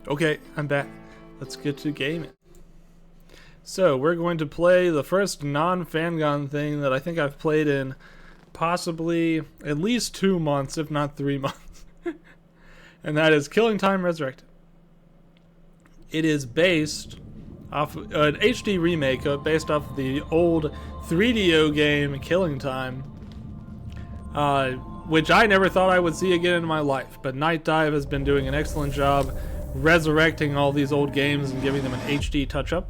Okay, I'm back. Let's get to gaming. So, we're going to play the first non-Fangon thing that I think I've played in possibly at least 2 months, if not 3 months. And that is Time Resurrected. It is based off an HD remake based off the old 3DO game Killing Time, which I never thought I would see again in my life. But Night Dive has been doing an excellent job resurrecting all these old games and giving them an HD touch-up.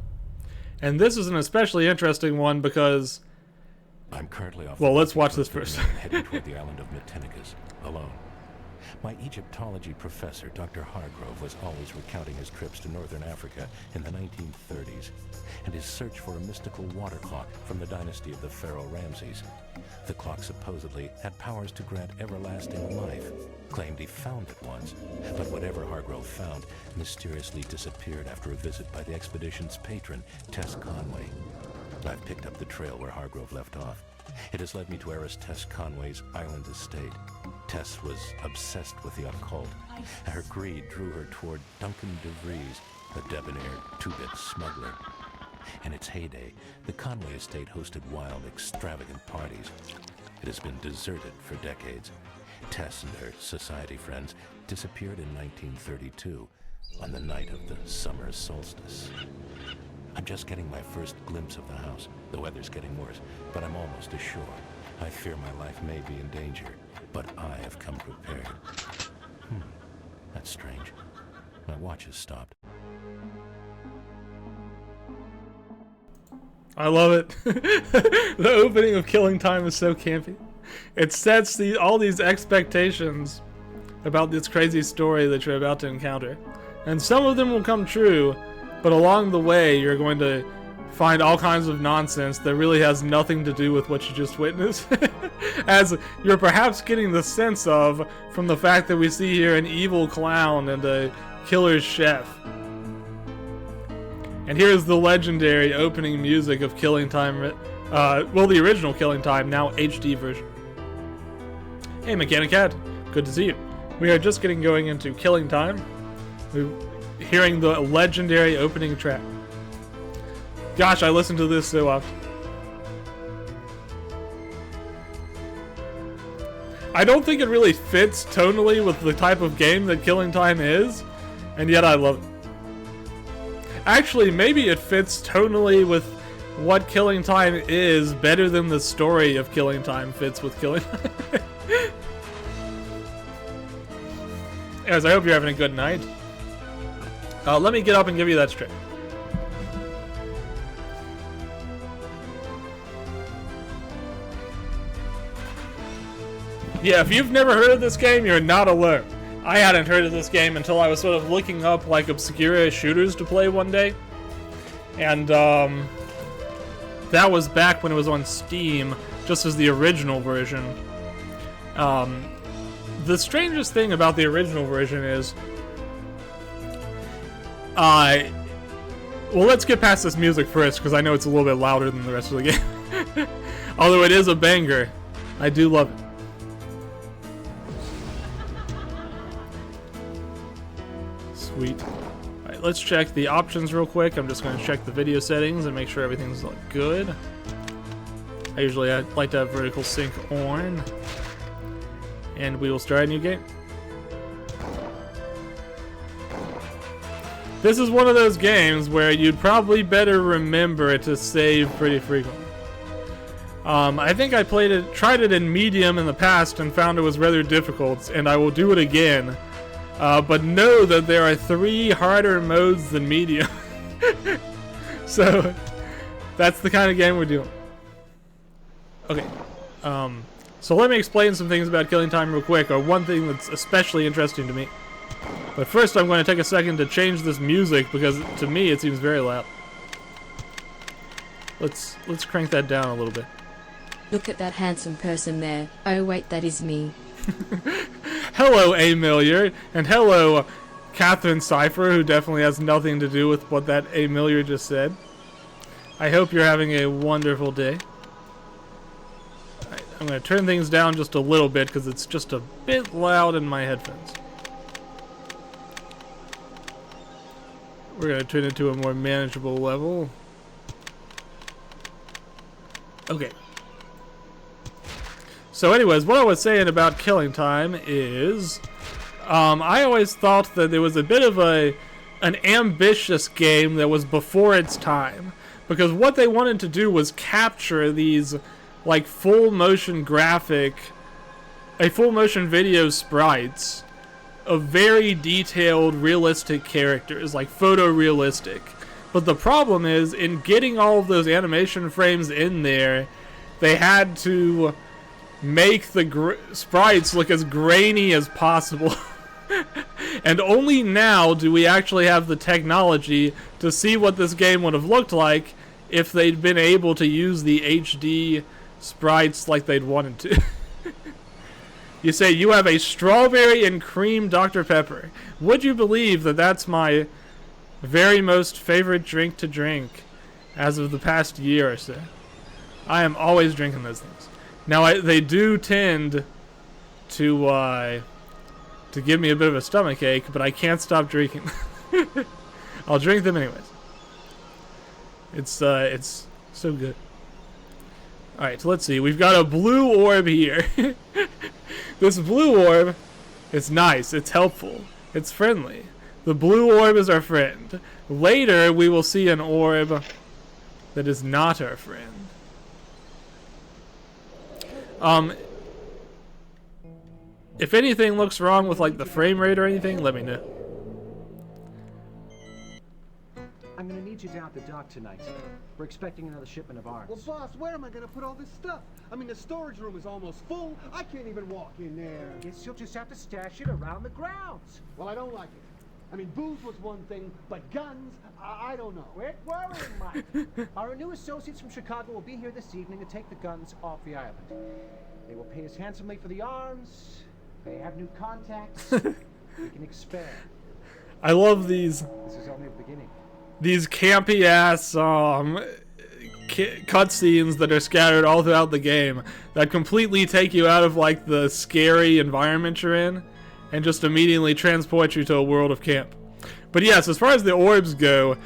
And this is an especially interesting one because... I'm currently off. Well, let's watch this first. Heading toward the island of Matinicus, alone. My Egyptology professor, Dr. Hargrove, was always recounting his trips to northern Africa in the 1930s and his search for a mystical water clock from the dynasty of the Pharaoh Ramses. The clock supposedly had powers to grant everlasting life. Claimed he found it once, but whatever Hargrove found mysteriously disappeared after a visit by the expedition's patron, Tess Conway. I've picked up the trail where Hargrove left off. It has led me to heiress Tess Conway's island estate. Tess was obsessed with the occult. Her greed drew her toward Duncan DeVries, a debonair two-bit smuggler. In its heyday, the Conway estate hosted wild, extravagant parties. It has been deserted for decades. Tess and her society friends disappeared in 1932 on the night of the summer solstice. I'm just getting my first glimpse of the house. The weather's getting worse, but I'm almost ashore. I fear my life may be in danger, but I have come prepared. That's strange. My watch has stopped. I love it. The opening of Killing Time is so campy. It sets all these expectations about this crazy story that you're about to encounter. And some of them will come true, but along the way you're going to find all kinds of nonsense that really has nothing to do with what you just witnessed. As you're perhaps getting the sense of from the fact that we see here an evil clown and a killer's chef. And here's the legendary opening music of Killing Time, well, the original Killing Time, now HD version. Hey, Mechanic Cat, good to see you. We are just getting going into Killing Time. We're hearing the legendary opening track. Gosh, I listen to this so often. I don't think it really fits tonally with the type of game that Killing Time is, and yet I love it. Actually, maybe it fits tonally with what Killing Time is better than the story of Killing Time fits with Killing Time. Anyways, I hope you're having a good night. Let me get up and give you that straight. Yeah, if you've never heard of this game, you're not alone. I hadn't heard of this game until I was sort of looking up like obscure shooters to play one day. And that was back when it was on Steam, just as the original version. The strangest thing about the original version is... well, let's get past this music first, because I know it's a little bit louder than the rest of the game. Although it is a banger, I do love it. Sweet. Alright, let's check the options real quick. I'm just going to check the video settings and make sure everything's good. I usually like to have vertical sync on. And we will start a new game. This is one of those games where you'd probably better remember to save pretty frequently. I think I tried it in medium in the past and found it was rather difficult, and I will do it again. But know that there are 3 harder modes than medium. So, that's the kind of game we're doing. Okay. So let me explain some things about Killing Time real quick, or one thing that's especially interesting to me. But first I'm going to take a second to change this music, because to me it seems very loud. Let's crank that down a little bit. Look at that handsome person there. Oh wait, that is me. Hello, Amiliar, and hello, Catherine Cypher, who definitely has nothing to do with what that Amiliar just said. I hope you're having a wonderful day. Right, I'm going to turn things down just a little bit because it's just a bit loud in my headphones. We're gonna turn it to a more manageable level. Okay. So anyways, what I was saying about Killing Time is, I always thought that there was a bit of an ambitious game that was before its time. Because what they wanted to do was capture these, like, full motion video sprites of very detailed, realistic characters, like photorealistic. But the problem is, in getting all of those animation frames in there, they had to make the sprites look as grainy as possible. And only now do we actually have the technology to see what this game would have looked like if they'd been able to use the HD sprites like they'd wanted to. You say, you have a strawberry and cream Dr. Pepper. Would you believe that that's my very most favorite drink to drink as of the past year or so? I am always drinking those things. Now, they do tend to give me a bit of a stomach ache, but I can't stop drinking. I'll drink them anyways. It's so good. Alright, so let's see. We've got a blue orb here. This blue orb is nice. It's helpful. It's friendly. The blue orb is our friend. Later, we will see an orb that is not our friend. If anything looks wrong with, like, the frame rate or anything, let me know. I'm gonna need you down at the dock tonight. We're expecting another shipment of arms. Well, boss, where am I gonna put all this stuff? I mean, the storage room is almost full. I can't even walk in there. Guess you'll just have to stash it around the grounds. Well, I don't like it. I mean, booze was one thing, but guns, I don't know. Quit worrying, Mike. Our new associates from Chicago will be here this evening to take the guns off the island. They will pay us handsomely for the arms. They have new contacts. We can expand. I love these. This is only the beginning. These campy ass cutscenes that are scattered all throughout the game that completely take you out of, like, the scary environment you're in and just immediately transport you to a world of camp. But yes, as far as the orbs go,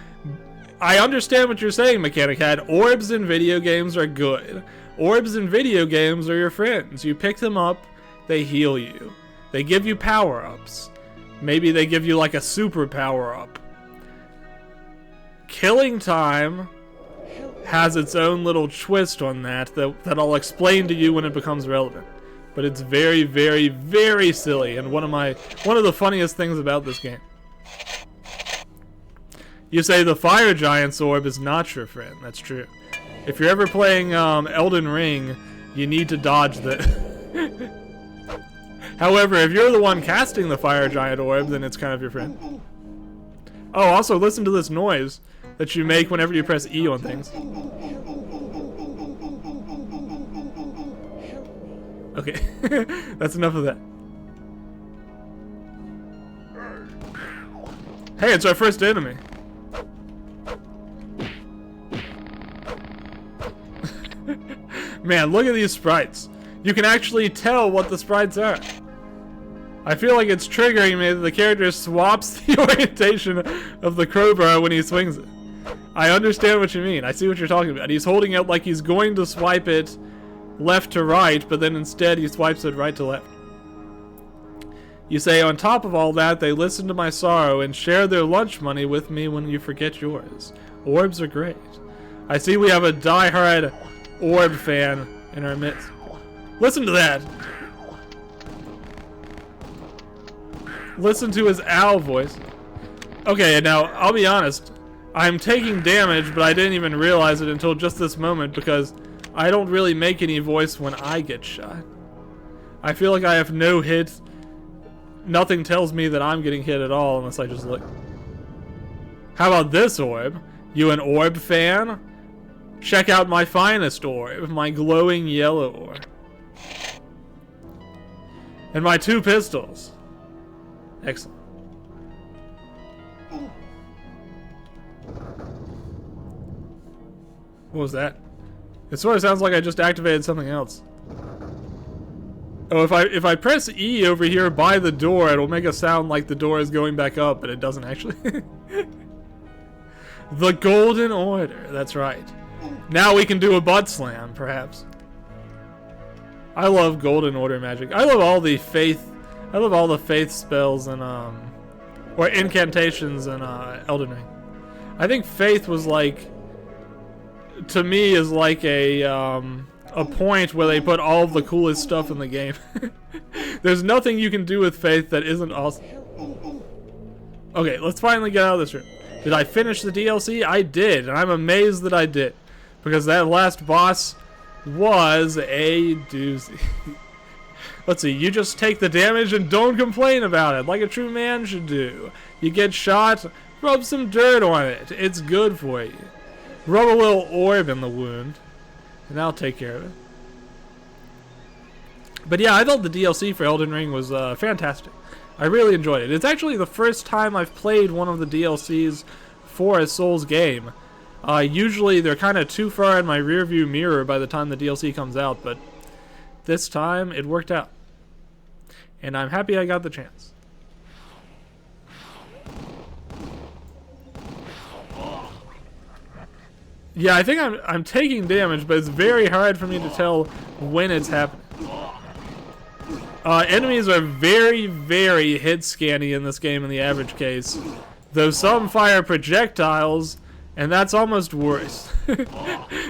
I understand what you're saying, Mechanic Head. Orbs in video games are good. Orbs in video games are your friends. You pick them up, they heal you. They give you power-ups. Maybe they give you, like, a super power-up. Killing Time has its own little twist on that I'll explain to you when it becomes relevant. But it's very, very, very silly, and one of the funniest things about this game. You say the Fire Giant's orb is not your friend. That's true. If you're ever playing Elden Ring, you need to dodge the. However, if you're the one casting the Fire Giant orb, then it's kind of your friend. Oh, also listen to this noise that you make whenever you press E on things. Okay, that's enough of that. Hey, it's our first enemy. Man, look at these sprites. You can actually tell what the sprites are. I feel like it's triggering me that the character swaps the orientation of the crowbar when he swings it. I understand what you mean. I see what you're talking about. He's holding it like he's going to swipe it left to right, but then instead he swipes it right to left. You say, on top of all that, they listen to my sorrow and share their lunch money with me when you forget yours. Orbs are great. I see we have a die-hard orb fan in our midst. Listen to that! Listen to his owl voice. Okay, now, I'll be honest. I'm taking damage, but I didn't even realize it until just this moment because I don't really make any voice when I get shot. I feel like I have no hit. Nothing tells me that I'm getting hit at all unless I just look. How about this orb? You an orb fan? Check out my finest orb, my glowing yellow orb. And my 2 pistols. Excellent. What was that? It sort of sounds like I just activated something else. Oh, if I press E over here by the door, it'll make a sound like the door is going back up, but it doesn't actually. The Golden Order. That's right. Now we can do a butt slam, perhaps. I love Golden Order magic. I love all the faith. I love all the faith spells and or incantations in Elden Ring. I think faith was like, to me, is like a point where they put all of the coolest stuff in the game. There's nothing you can do with faith that isn't awesome. Okay, let's finally get out of this room. Did I finish the DLC? I did, and I'm amazed that I did, because that last boss was a doozy. Let's see, you just take the damage and don't complain about it, like a true man should do. You get shot, rub some dirt on it. It's good for you. Rub a little orb in the wound, and I'll take care of it. But yeah, I thought the DLC for Elden Ring was fantastic. I really enjoyed it. It's actually the first time I've played one of the DLCs for a Souls game. Usually they're kind of too far in my rearview mirror by the time the DLC comes out, but this time it worked out. And I'm happy I got the chance. Yeah, I think I'm taking damage, but it's very hard for me to tell when it's happening. Enemies are very, very hit scanny in this game in the average case, though some fire projectiles, and that's almost worse.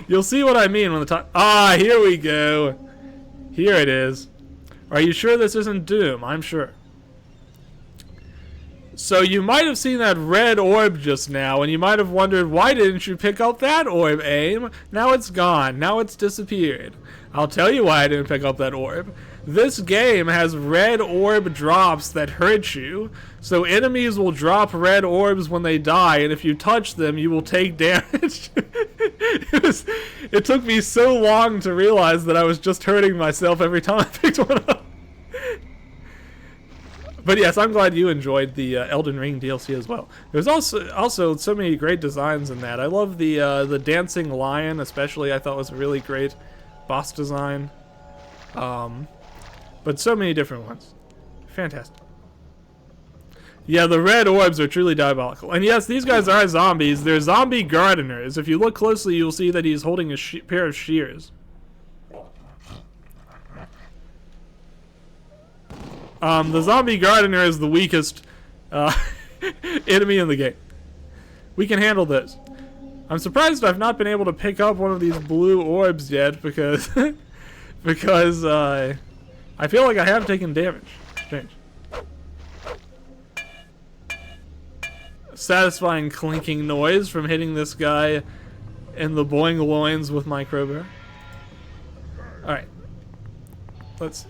You'll see what I mean when the time. Ah, here we go. Here it is. Are you sure this isn't Doom? I'm sure. So you might have seen that red orb just now, and you might have wondered, why didn't you pick up that orb, AIM? Now it's gone. Now it's disappeared. I'll tell you why I didn't pick up that orb. This game has red orb drops that hurt you, so enemies will drop red orbs when they die, and if you touch them, you will take damage. It took me so long to realize that I was just hurting myself every time I picked one up. But yes, I'm glad you enjoyed the Elden Ring DLC as well. There's also so many great designs in that. I love the dancing lion, especially. I thought was a really great boss design. But so many different ones. Fantastic. Yeah, the red orbs are truly diabolical. And yes, these guys are zombies. They're zombie gardeners. If you look closely, you'll see that he's holding a pair of shears. The zombie gardener is the weakest enemy in the game. We can handle this. I'm surprised I've not been able to pick up one of these blue orbs yet because because I feel like I have taken damage. Strange. Satisfying clinking noise from hitting this guy in the boing loins with my crowbar. Alright. Let's...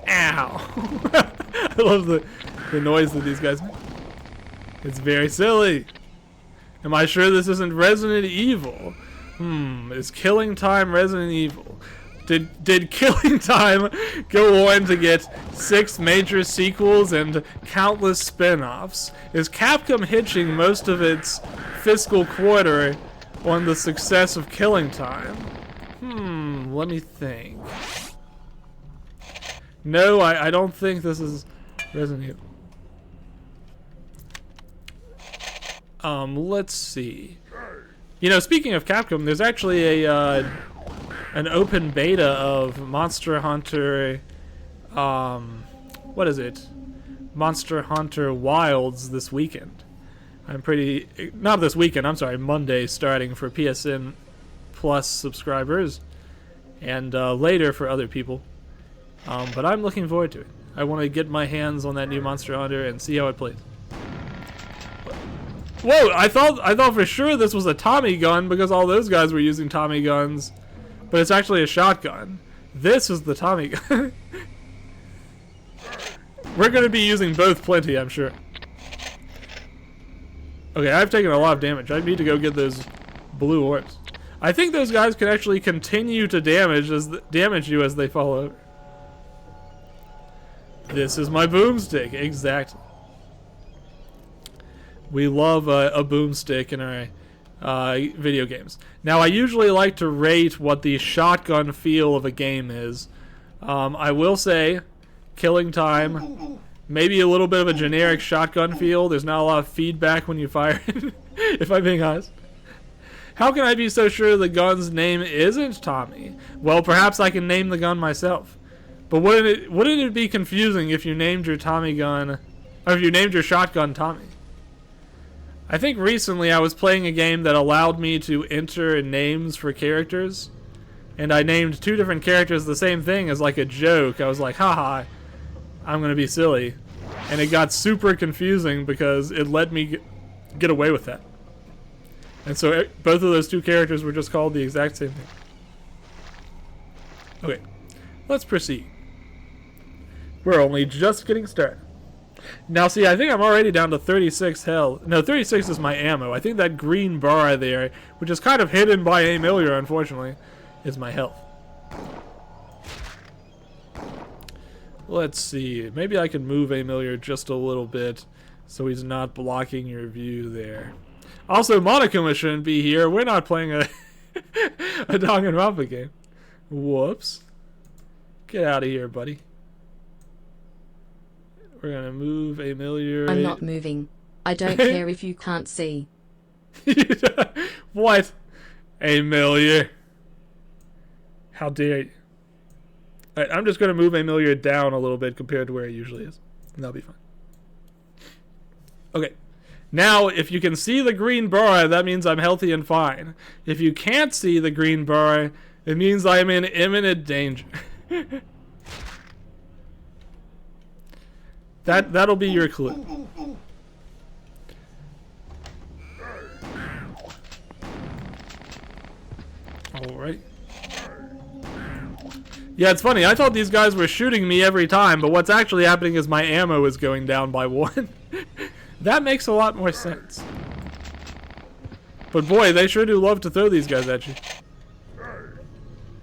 Ow! I love the noise that these guys make. It's very silly. Am I sure this isn't Resident Evil? Is Killing Time Resident Evil? Did Killing Time go on to get 6 major sequels and countless spin-offs? Is Capcom hitching most of its fiscal quarter on the success of Killing Time? Let me think. No, I don't think this is Resident Evil. Let's see. You know, speaking of Capcom, there's actually an open beta of Monster Hunter, what is it? Monster Hunter Wilds this weekend. Not this weekend, I'm sorry, Monday starting for PSN Plus subscribers, and later for other people. But I'm looking forward to it. I want to get my hands on that new Monster Hunter and see how it plays. Whoa, I thought for sure this was a Tommy gun because all those guys were using Tommy guns. But it's actually a shotgun. This is the Tommy gun. We're going to be using both plenty, I'm sure. Okay, I've taken a lot of damage. I need to go get those blue orbs. I think those guys can actually continue to damage you as they fall over. This is my boomstick. Exactly. We love a boomstick in our video games. Now, I usually like to rate what the shotgun feel of a game is. I will say, Killing Time Maybe a little bit of a generic shotgun feel. There's not a lot of feedback when you fire it, if I'm being honest. How can I be so sure the gun's name isn't Tommy? Well, perhaps I can name the gun myself. But wouldn't it be confusing if you named your Tommy gun, or if you named your shotgun Tommy? I think recently I was playing a game that allowed me to enter names for characters, and I named 2 different characters the same thing as like a joke. I was like, haha, I'm gonna be silly. And it got super confusing because it let me get away with that. And so both of those 2 characters were just called the exact same thing. Okay, let's proceed. We're only just getting started. Now see, I think I'm already down to 36 health. No, 36 is my ammo. I think that green bar there, which is kind of hidden by a Miller, unfortunately, is my health. Let's see. Maybe I can move Emilio just a little bit so he's not blocking your view there. Also, Monokuma shouldn't be here. We're not playing a Danganronpa game. Whoops. Get out of here, buddy. We're gonna move Emilio. I'm not moving. I don't care if you can't see. What? Emilio. How dare you? Alright, I'm just gonna move Emilio down a little bit compared to where it usually is. And that'll be fine. Okay. Now, if you can see the green bar, that means I'm healthy and fine. If you can't see the green bar, it means I'm in imminent danger. That'll be your clue. Alright. Yeah, it's funny. I thought these guys were shooting me every time, but what's actually happening is my ammo is going down by 1. That makes a lot more sense. But boy, they sure do love to throw these guys at you.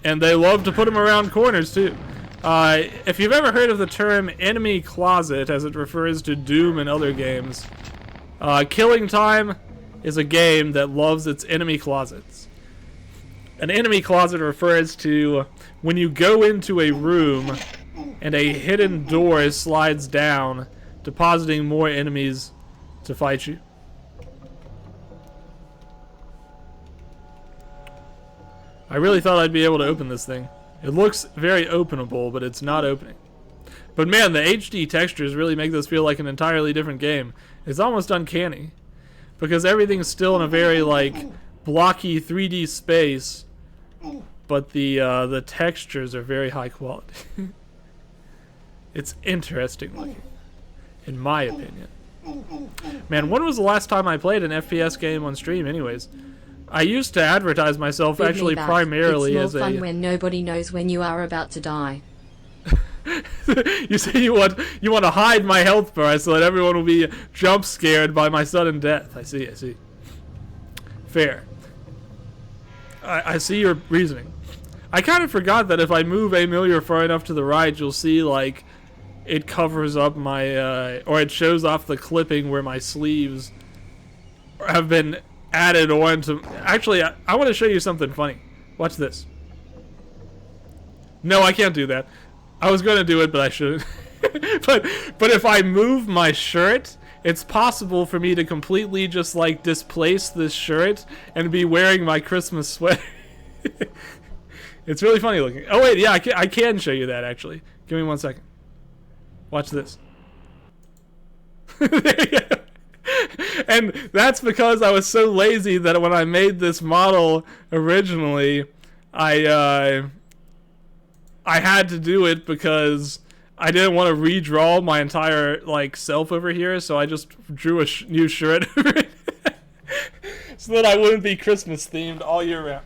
And they love to put them around corners, too. If you've ever heard of the term enemy closet, as it refers to Doom and other games, Killing Time is a game that loves its enemy closets. An enemy closet refers to when you go into a room and a hidden door slides down, depositing more enemies to fight you. I really thought I'd be able to open this thing. It looks very openable, but it's not opening. But man, the HD textures really make this feel like an entirely different game. It's almost uncanny, because everything's still in a very like blocky 3D space, but the textures are very high quality. It's interesting looking, in my opinion. Man, when was the last time I played an FPS game on stream anyways? I used to advertise myself actually primarily as a... It's more fun when nobody knows when you are about to die. You say you want to hide my health bar so that everyone will be jump scared by my sudden death. I see. Fair. I see your reasoning. I kind of forgot that if I move Emilio far enough to the right, you'll see like it covers up my or it shows off the clipping where my sleeves have been added on to... Actually, I want to show you something funny. Watch this. No, I can't do that. I was going to do it, but I shouldn't. but if I move my shirt, it's possible for me to completely just like displace this shirt and be wearing my Christmas sweater. It's really funny looking. Oh wait, yeah, I can show you that actually. Give me 1 second. Watch this. There you go. And that's because I was so lazy that when I made this model originally, I had to do it because I didn't want to redraw my entire like self over here, so I just drew a new shirt over it so that I wouldn't be Christmas themed all year round.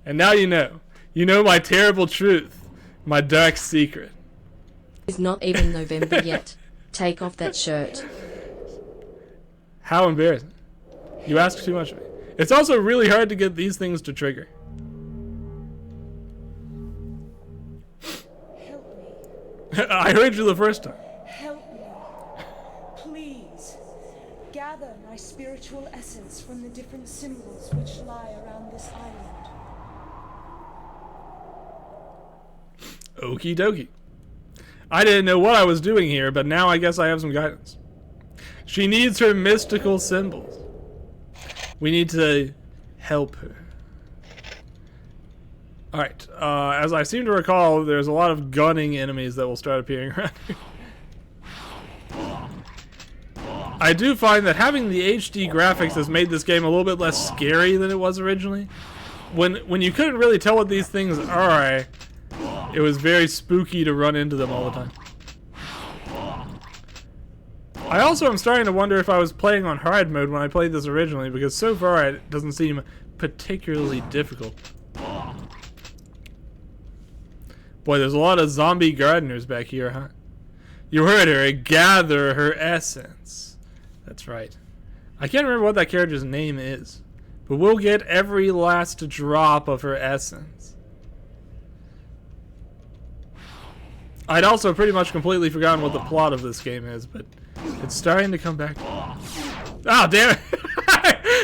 And now you know my terrible truth, my dark secret. It's not even November yet. Take off that shirt. How embarrassing. You ask too much of me. It's also really hard to get these things to trigger. Help me. I heard you the first time. Help me. Please. Gather my spiritual essence from the different symbols which lie around this island. Okie dokie. I didn't know what I was doing here, but now I guess I have some guidance. She needs her mystical symbols. We need to help her. Alright, as I seem to recall, there's a lot of gunning enemies that will start appearing around here. I do find that having the HD graphics has made this game a little bit less scary than it was originally. When you couldn't really tell what these things are, it was very spooky to run into them all the time. I also am starting to wonder if I was playing on hard mode when I played this originally, because so far it doesn't seem particularly difficult. Boy, there's a lot of zombie gardeners back here, huh? You heard her, gather her essence. That's right. I can't remember what that character's name is, but we'll get every last drop of her essence. I'd also pretty much completely forgotten what the plot of this game is, but it's starting to come back. Oh, damn it.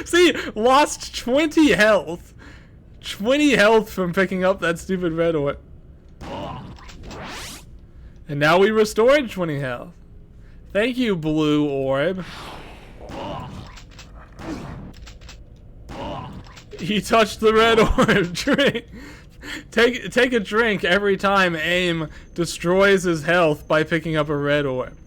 See, lost 20 health. 20 health from picking up that stupid red orb. And now we restored 20 health. Thank you, blue orb. He touched the red orb. Drink. Take a drink every time AIM destroys his health by picking up a red orb.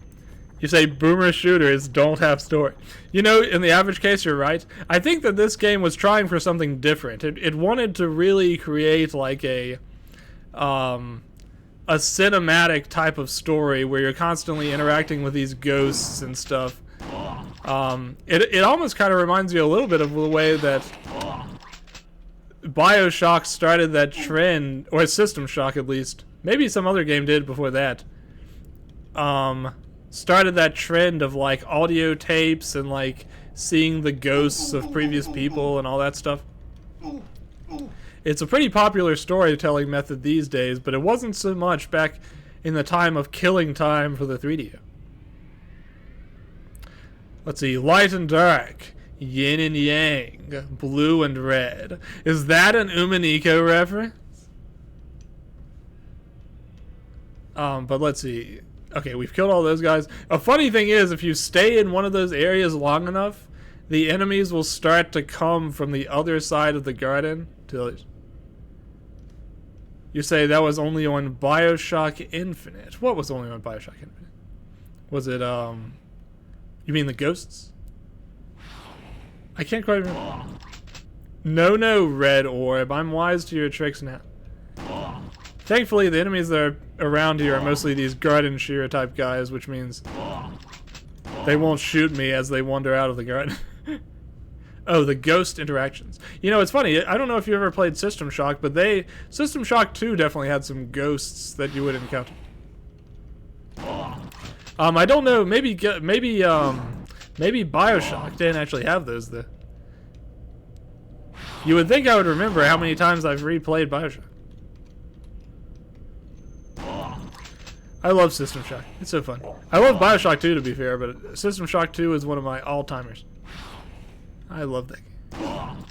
You say boomer shooters don't have storage. You know, in the average case, you're right. I think that this game was trying for something different. It wanted to really create like a cinematic type of story where you're constantly interacting with these ghosts and stuff. It almost kind of reminds you a little bit of the way that BioShock started that trend, or System Shock at least. Maybe some other game did before that. Started that trend of like audio tapes and like seeing the ghosts of previous people and all that stuff. It's a pretty popular storytelling method these days, but it wasn't so much back in the time of killing time for the 3DO. Let's see, light and dark, yin and yang, blue and red. Is that an Umaniko reference? But let's see. Okay, we've killed all those guys. A funny thing is, if you stay in one of those areas long enough, the enemies will start to come from the other side of the garden. You say that was only on BioShock Infinite. What was only on BioShock Infinite? Was it, you mean the ghosts? I can't quite remember. No, red orb. I'm wise to your tricks now. Thankfully, the enemies that are around here are mostly these garden shearer type guys, which means they won't shoot me as they wander out of the garden. Oh, the ghost interactions. You know, it's funny. I don't know if you ever played System Shock, but System Shock 2 definitely had some ghosts that you would encounter. I don't know. Maybe BioShock didn't actually have those though. You would think I would remember how many times I've replayed BioShock. I love System Shock. It's so fun. I love BioShock 2 to be fair, but System Shock 2 is one of my all-timers. I love that game.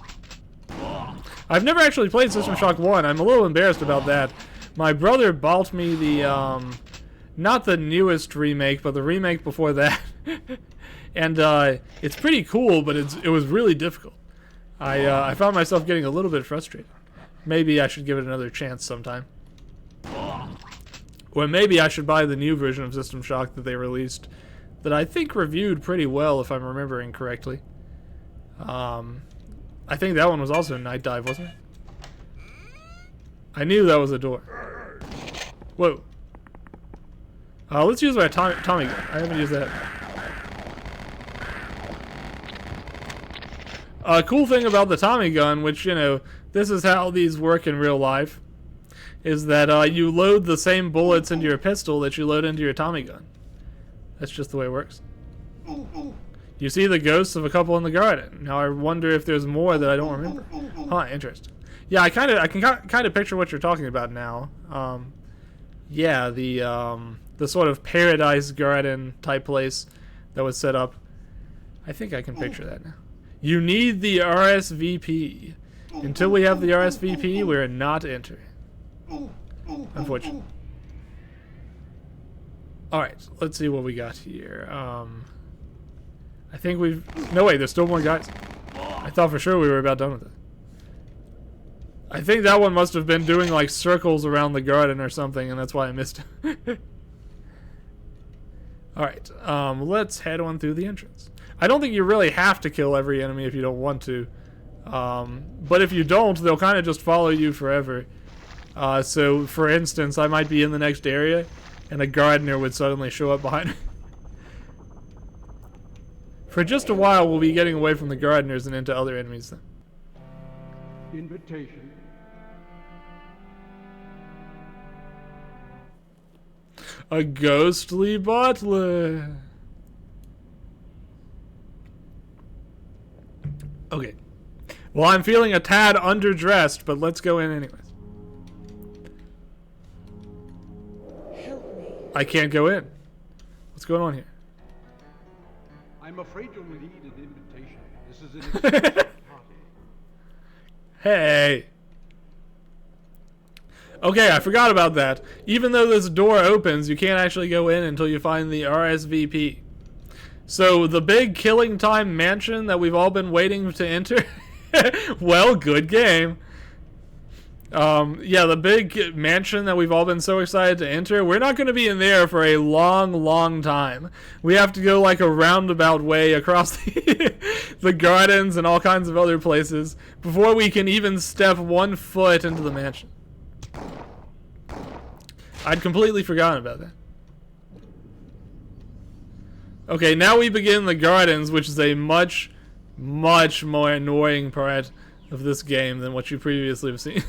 I've never actually played System Shock 1. I'm a little embarrassed about that. My brother bought me the, not the newest remake, but the remake before that. And it's pretty cool, but it was really difficult. I found myself getting a little bit frustrated. Maybe I should give it another chance sometime. Or maybe I should buy the new version of System Shock that they released that I think reviewed pretty well, if I'm remembering correctly. I think that one was also Night Dive, wasn't it? I knew that was a door. Whoa. Let's use my Tommy gun. I haven't used that. A cool thing about the Tommy gun, which, you know, this is how these work in real life, is that you load the same bullets into your pistol that you load into your Tommy gun. That's just the way it works. You see the ghosts of a couple in the garden. Now I wonder if there's more that I don't remember. Huh, interesting. Yeah, I can kind of picture what you're talking about now. Yeah, the sort of paradise garden type place that was set up. I think I can picture that now. You need the RSVP. Until we have the RSVP, we're not entering. Unfortunately. Alright, let's see what we got here. I think we've... No, wait, there's still more guys. I thought for sure we were about done with it. I think that one must have been doing, like, circles around the garden or something, and that's why I missed it. Alright, let's head on through the entrance. I don't think you really have to kill every enemy if you don't want to. But if you don't, they'll kind of just follow you forever. So, for instance, I might be in the next area, and a gardener would suddenly show up behind me. For just a while, we'll be getting away from the gardeners and into other enemies then. Invitation. A ghostly butler. Okay. Well, I'm feeling a tad underdressed, but let's go in anyways. Help me. I can't go in. What's going on here? I'm afraid you'll need an invitation. This is an exclusive party. Hey. Okay, I forgot about that. Even though this door opens, you can't actually go in until you find the RSVP. So, the big Killing Time mansion that we've all been waiting to enter... well, good game. Yeah, the big mansion that we've all been so excited to enter, we're not going to be in there for a long, long time. We have to go like a roundabout way across the gardens and all kinds of other places before we can even step 1 foot into the mansion. I'd completely forgotten about that. Okay, now we begin the gardens, which is a much, much more annoying part of this game than what you previously have seen.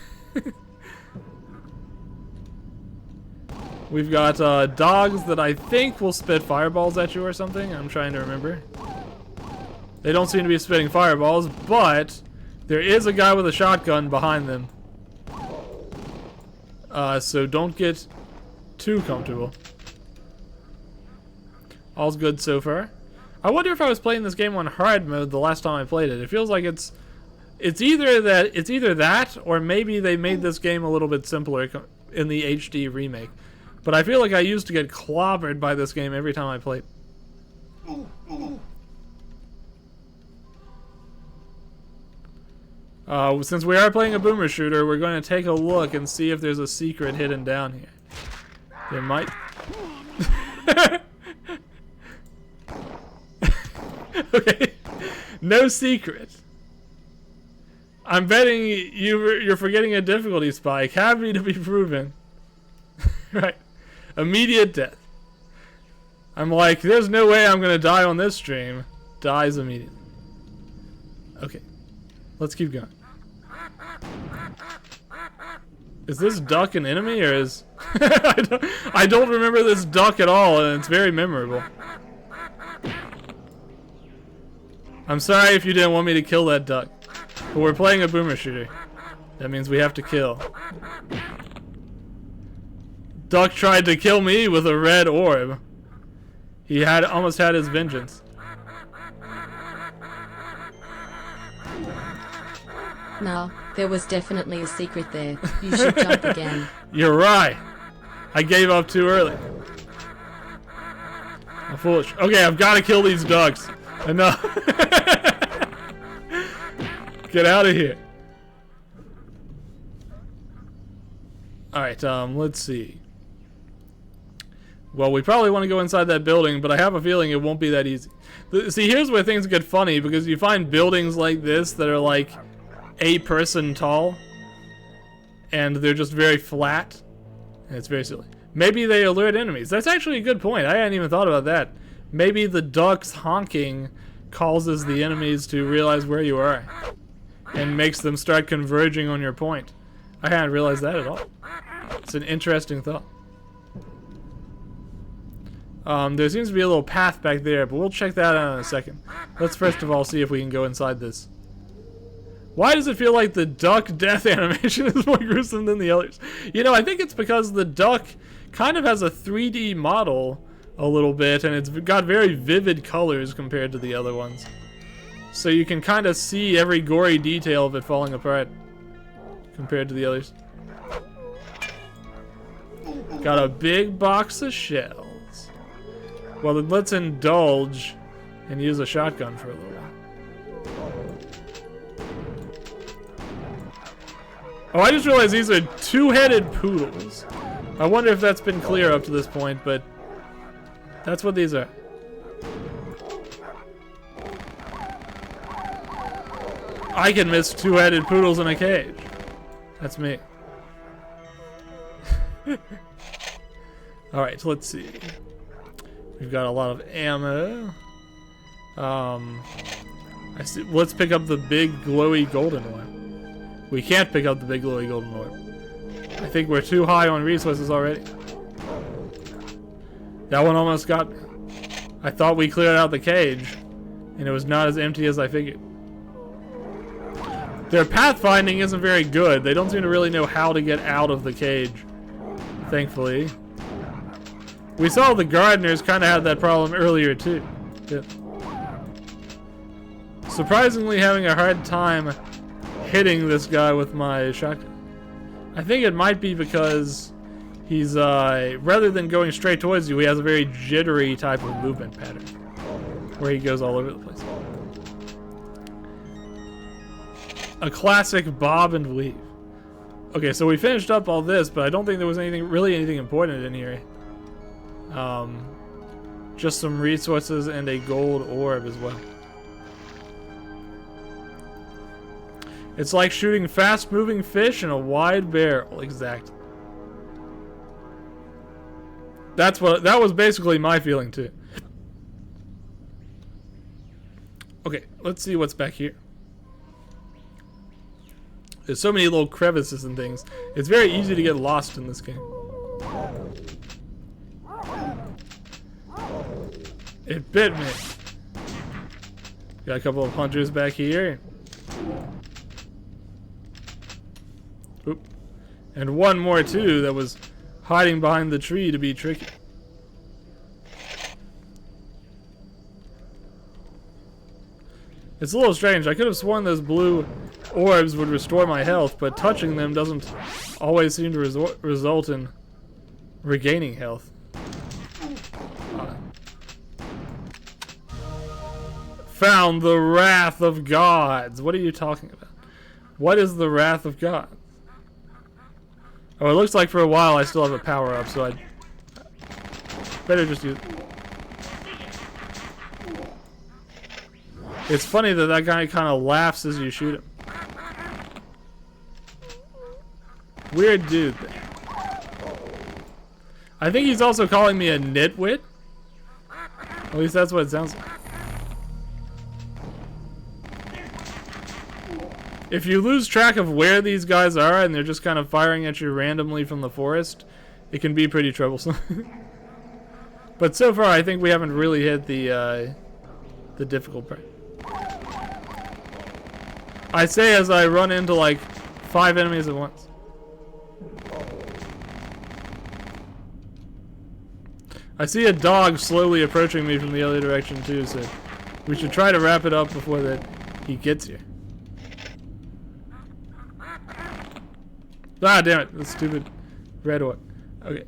We've got dogs that I think will spit fireballs at you or something. I'm trying to remember. They don't seem to be spitting fireballs, but there is a guy with a shotgun behind them. So don't get too comfortable. All's good so far. I wonder if I was playing this game on hard mode the last time I played it. It feels like it's either that or maybe they made this game a little bit simpler in the HD remake. But I feel like I used to get clobbered by this game every time I played. Since we are playing a boomer shooter, we're going to take a look and see if there's a secret hidden down here. There might... Okay. No secret. I'm betting you're forgetting a difficulty spike. Happy to be proven. Right. Immediate death. I'm like, there's no way I'm going to die on this stream. Dies immediately. Okay. Let's keep going. Is this duck an enemy or is... I don't remember this duck at all, and it's very memorable. I'm sorry if you didn't want me to kill that duck, but we're playing a boomer shooter. That means we have to kill. Duck tried to kill me with a red orb. He almost had his vengeance. Now, there was definitely a secret there. You should jump again. You're right. I gave up too early. I'm foolish. Okay, I've got to kill these ducks. Enough. Get out of here. Alright, let's see. Well, we probably want to go inside that building, but I have a feeling it won't be that easy. See, here's where things get funny, because you find buildings like this that are like a person tall, and they're just very flat, and it's very silly. Maybe they alert enemies. That's actually a good point. I hadn't even thought about that. Maybe the ducks honking causes the enemies to realize where you are and makes them start converging on your point. I hadn't realized that at all. It's an interesting thought. There seems to be a little path back there, but we'll check that out in a second. Let's first of all see if we can go inside this. Why does it feel like the duck death animation is more gruesome than the others? You know, I think it's because the duck kind of has a 3D model a little bit, and it's got very vivid colors compared to the other ones. So you can kind of see every gory detail of it falling apart compared to the others. Got a big box of shells. Well, then let's indulge and use a shotgun for a little while. Oh, I just realized these are two-headed poodles. I wonder if that's been clear up to this point, but that's what these are. I can miss two-headed poodles in a cage. That's me. Alright, so let's see. We've got a lot of ammo. I see. Let's pick up the big glowy golden orb. We can't pick up the big glowy golden orb. I think we're too high on resources already. That one almost got me. I thought we cleared out the cage, and it was not as empty as I figured. Their pathfinding isn't very good. They don't seem to really know how to get out of the cage, thankfully. We saw the gardeners kind of had that problem earlier, too. Yeah. Surprisingly having a hard time hitting this guy with my shotgun. I think it might be because he's, rather than going straight towards you, he has a very jittery type of movement pattern, where he goes all over the place. A classic bob and weave. Okay, so we finished up all this, but I don't think there was anything important in here. Just some resources and a gold orb as well. It's like shooting fast-moving fish in a wide barrel. Exactly. That was basically my feeling too. Okay, let's see what's back here. There's so many little crevices and things. It's very easy to get lost in this game. It bit me. Got a couple of hunters back here. Oop. And one more too that was hiding behind the tree to be tricky. It's a little strange. I could have sworn those blue orbs would restore my health, but touching them doesn't always seem to result in regaining health. Found the wrath of gods. What are you talking about? What is the wrath of God? Oh, it looks like for a while I still have a power up, so I better just use it. It's funny that that guy kind of laughs as you shoot him. Weird dude. I think he's also calling me a nitwit. At least that's what it sounds like. If you lose track of where these guys are and they're just kind of firing at you randomly from the forest, it can be pretty troublesome. But so far, I think we haven't really hit the difficult part. I say as I run into like 5 enemies at once. I see a dog slowly approaching me from the other direction too, so we should try to wrap it up before that he gets here. Ah, damn it. The stupid red orb. Okay.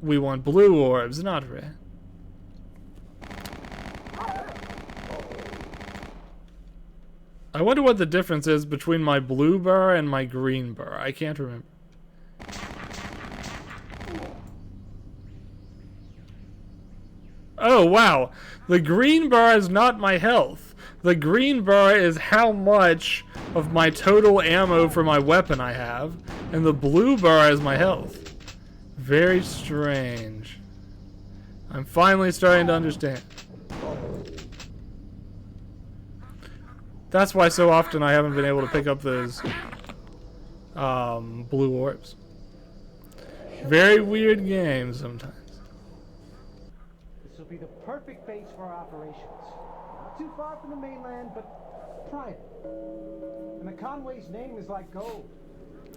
We want blue orbs, not red. I wonder what the difference is between my blue bar and my green bar. I can't remember. Oh, wow. The green bar is not my health. The green bar is how much of my total ammo for my weapon I have, and the blue bar is my health. Very strange. I'm finally starting to understand. That's why so often I haven't been able to pick up those blue orbs. Very weird game sometimes. This will be the perfect base for our operations. Not too far from the mainland, but private. And the Conway's name is like gold.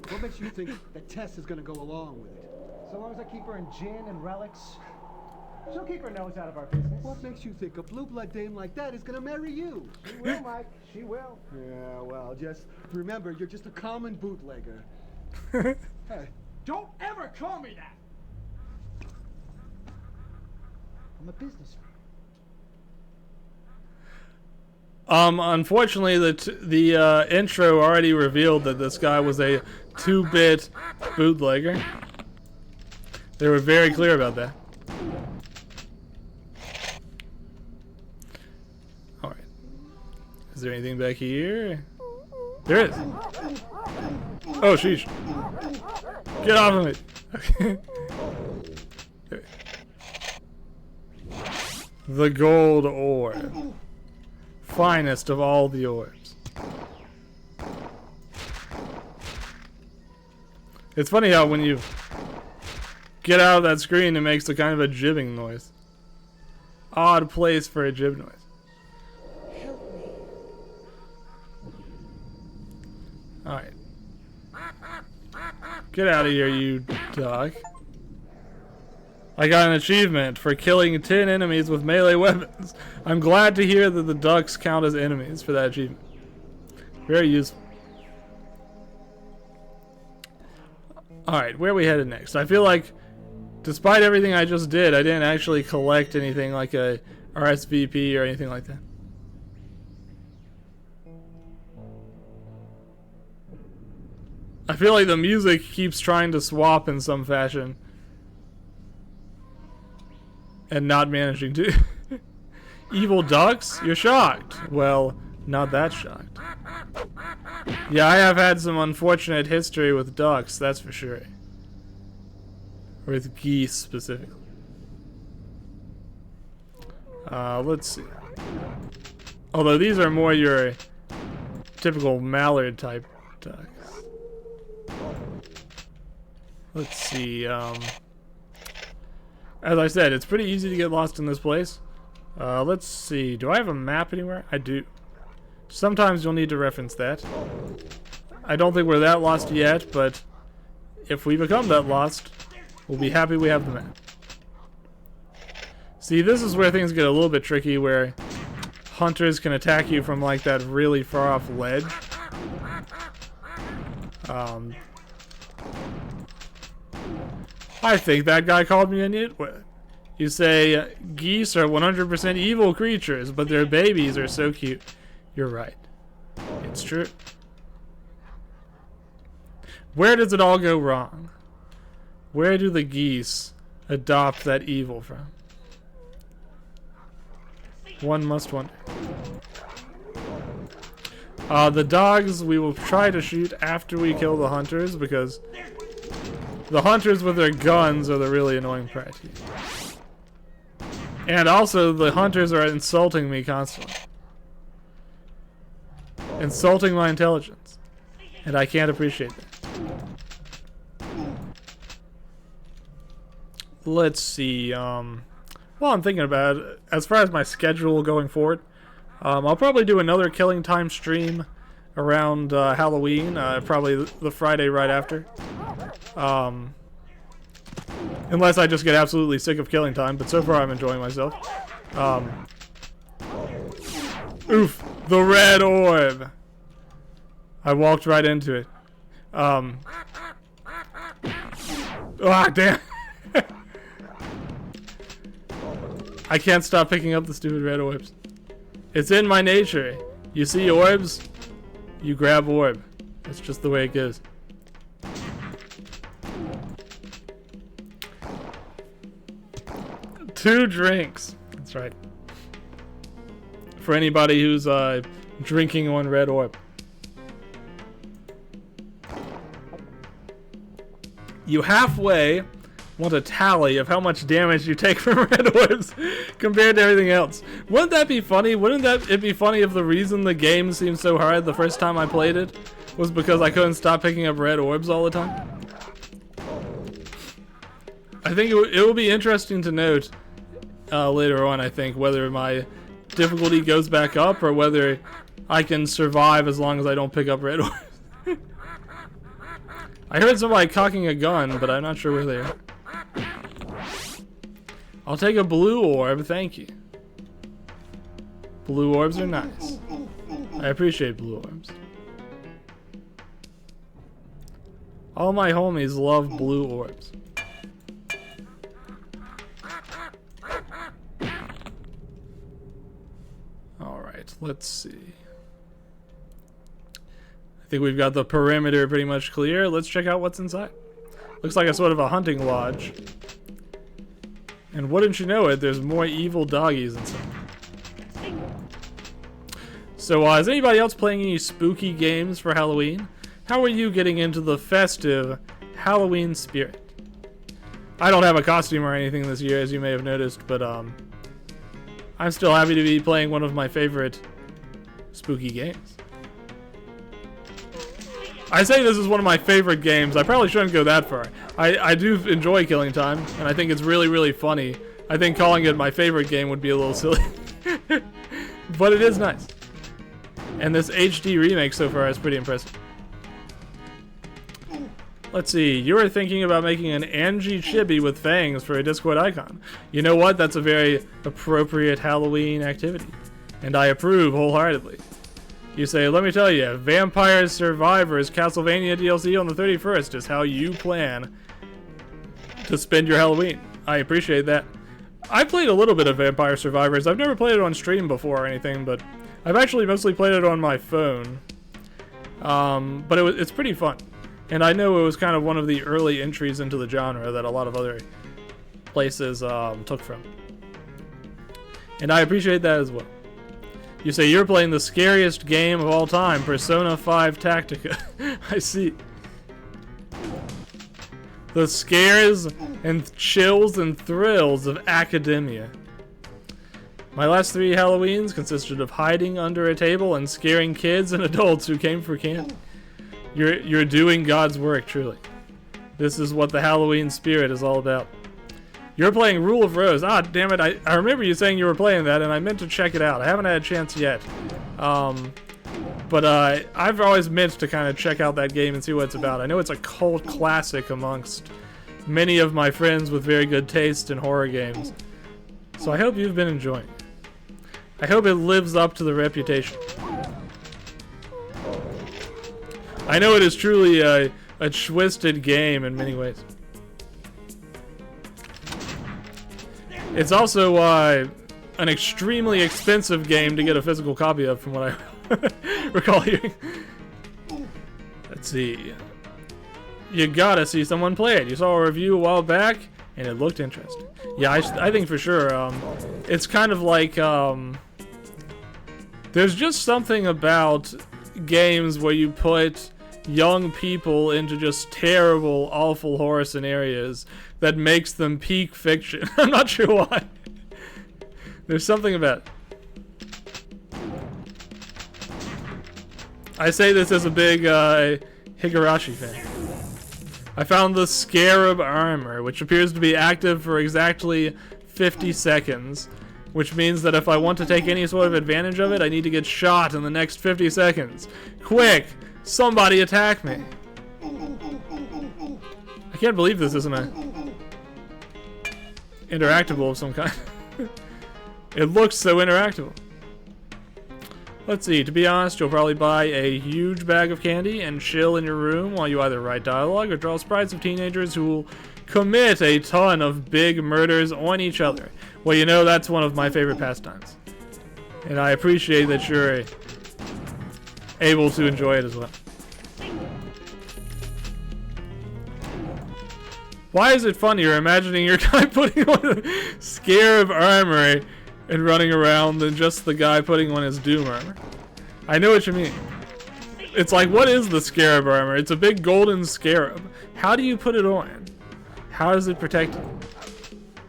What makes you think that Tess is gonna go along with it? So long as I keep her in gin and relics, she'll keep her nose out of our business. What makes you think a blue blood dame like that is gonna marry you? She will, Mike. She will. Yeah, well, just remember, you're just a common bootlegger. Hey, Don't ever call me that! I'm a businessman. Unfortunately, the intro already revealed that this guy was a 2-bit bootlegger. They were very clear about that. Alright. Is there anything back here? There is. Oh, sheesh. Get off of me. The gold orb. Finest of all the orbs. It's funny how when you get out of that screen, it makes a kind of a jibbing noise. Odd place for a jib noise. Help me. Alright. Get out of here, you duck. I got an achievement for killing 10 enemies with melee weapons. I'm glad to hear that the ducks count as enemies for that achievement. Very useful. Alright, where are we headed next? I feel like, despite everything I just did, I didn't actually collect anything like a RSVP or anything like that. I feel like the music keeps trying to swap in some fashion. And not managing to. Evil ducks? You're shocked. Well, not that shocked. Yeah, I have had some unfortunate history with ducks, that's for sure. With geese, specifically. Let's see. Although these are more your typical mallard type ducks. Let's see, as I said, it's pretty easy to get lost in this place. Let's see. Do I have a map anywhere? I do. Sometimes you'll need to reference that. I don't think we're that lost yet, but if we become that lost, we'll be happy we have the map. See, this is where things get a little bit tricky, where hunters can attack you from like that really far off ledge. I think that guy called me an nitwit. You say, geese are 100% evil creatures, but their babies are so cute. You're right. It's true. Where does it all go wrong? Where do the geese adopt that evil from? One must wonder. The dogs we will try to shoot after we kill the hunters, because the hunters with their guns are the really annoying part here. And also, the hunters are insulting me constantly. Insulting my intelligence. And I can't appreciate that. Let's see, well, I'm thinking about it. As far as my schedule going forward, I'll probably do another Killing Time stream around Halloween, probably the Friday right after. Unless I just get absolutely sick of Killing Time, but so far I'm enjoying myself. Oof, the red orb. I walked right into it. Ah, damn. I can't stop picking up the stupid red orbs. It's in my nature. You see orbs, you grab orb. That's just the way it goes. Two drinks. That's right. For anybody who's drinking one red orb. You halfway want a tally of how much damage you take from red orbs compared to everything else. Wouldn't that be funny? Wouldn't it be funny if the reason the game seemed so hard the first time I played it was because I couldn't stop picking up red orbs all the time? I think it will be interesting to note later on, I think, whether my difficulty goes back up or whether I can survive as long as I don't pick up red orbs. I heard somebody cocking a gun, but I'm not sure where they are. I'll take a blue orb, thank you. Blue orbs are nice. I appreciate blue orbs. All my homies love blue orbs. let's see. I think we've got the perimeter pretty much clear. Let's check out what's inside. Looks like a sort of a hunting lodge. And wouldn't you know it, there's more evil doggies inside. So, is anybody else playing any spooky games for Halloween? How are you getting into the festive Halloween spirit? I don't have a costume or anything this year, as you may have noticed, but I'm still happy to be playing one of my favorite spooky games. I say this is one of my favorite games. I probably shouldn't go that far. I do enjoy Killing Time, and I think it's really, really funny. I think calling it my favorite game would be a little silly. But it is nice. And this HD remake so far is pretty impressive. Let's see, you were thinking about making an Angie chibi with fangs for a Discord icon. You know what? That's a very appropriate Halloween activity. And I approve wholeheartedly. You say, let me tell you, Vampire Survivors Castlevania DLC on the 31st is how you plan to spend your Halloween. I appreciate that. I played a little bit of Vampire Survivors. I've never played it on stream before or anything, but I've actually mostly played it on my phone. But it's pretty fun. And I know it was kind of one of the early entries into the genre that a lot of other places took from. And I appreciate that as well. You say you're playing the scariest game of all time, Persona 5 Tactica. I see. The scares and chills and thrills of academia. My last 3 Halloweens consisted of hiding under a table and scaring kids and adults who came for candy. You're doing God's work, truly. This is what the Halloween spirit is all about. You're playing Rule of Rose. Ah, damn it. I remember you saying you were playing that, and I meant to check it out. I haven't had a chance yet. But I've always meant to kind of check out that game and see what it's about. I know it's a cult classic amongst many of my friends with very good taste in horror games. So I hope you've been enjoying it. I hope it lives up to the reputation. I know it is truly a twisted game in many ways. It's also an extremely expensive game to get a physical copy of, from what I recall hearing. Let's see. You gotta see someone play it. You saw a review a while back, and it looked interesting. Yeah, I think for sure. It's kind of like there's just something about games where you put young people into just terrible, awful horror scenarios that makes them peak fiction. I'm not sure why. There's something about it. I say this as a big Higurashi fan. I found the Scarab Armor, which appears to be active for exactly 50 seconds, which means that if I want to take any sort of advantage of it, I need to get shot in the next 50 seconds. Quick! Somebody attack me! I can't believe this isn't a interactable of some kind. It looks so interactable. Let's see, to be honest, you'll probably buy a huge bag of candy and chill in your room while you either write dialogue or draw sprites of teenagers who will commit a ton of big murders on each other. Well, you know, that's one of my favorite pastimes. And I appreciate that you're able to enjoy it as well. Why is it funnier imagining your guy putting on a Scarab Armor and running around than just the guy putting on his Doom Armor? I know what you mean. It's like, what is the Scarab Armor? It's a big golden scarab. How do you put it on? How does it protect you?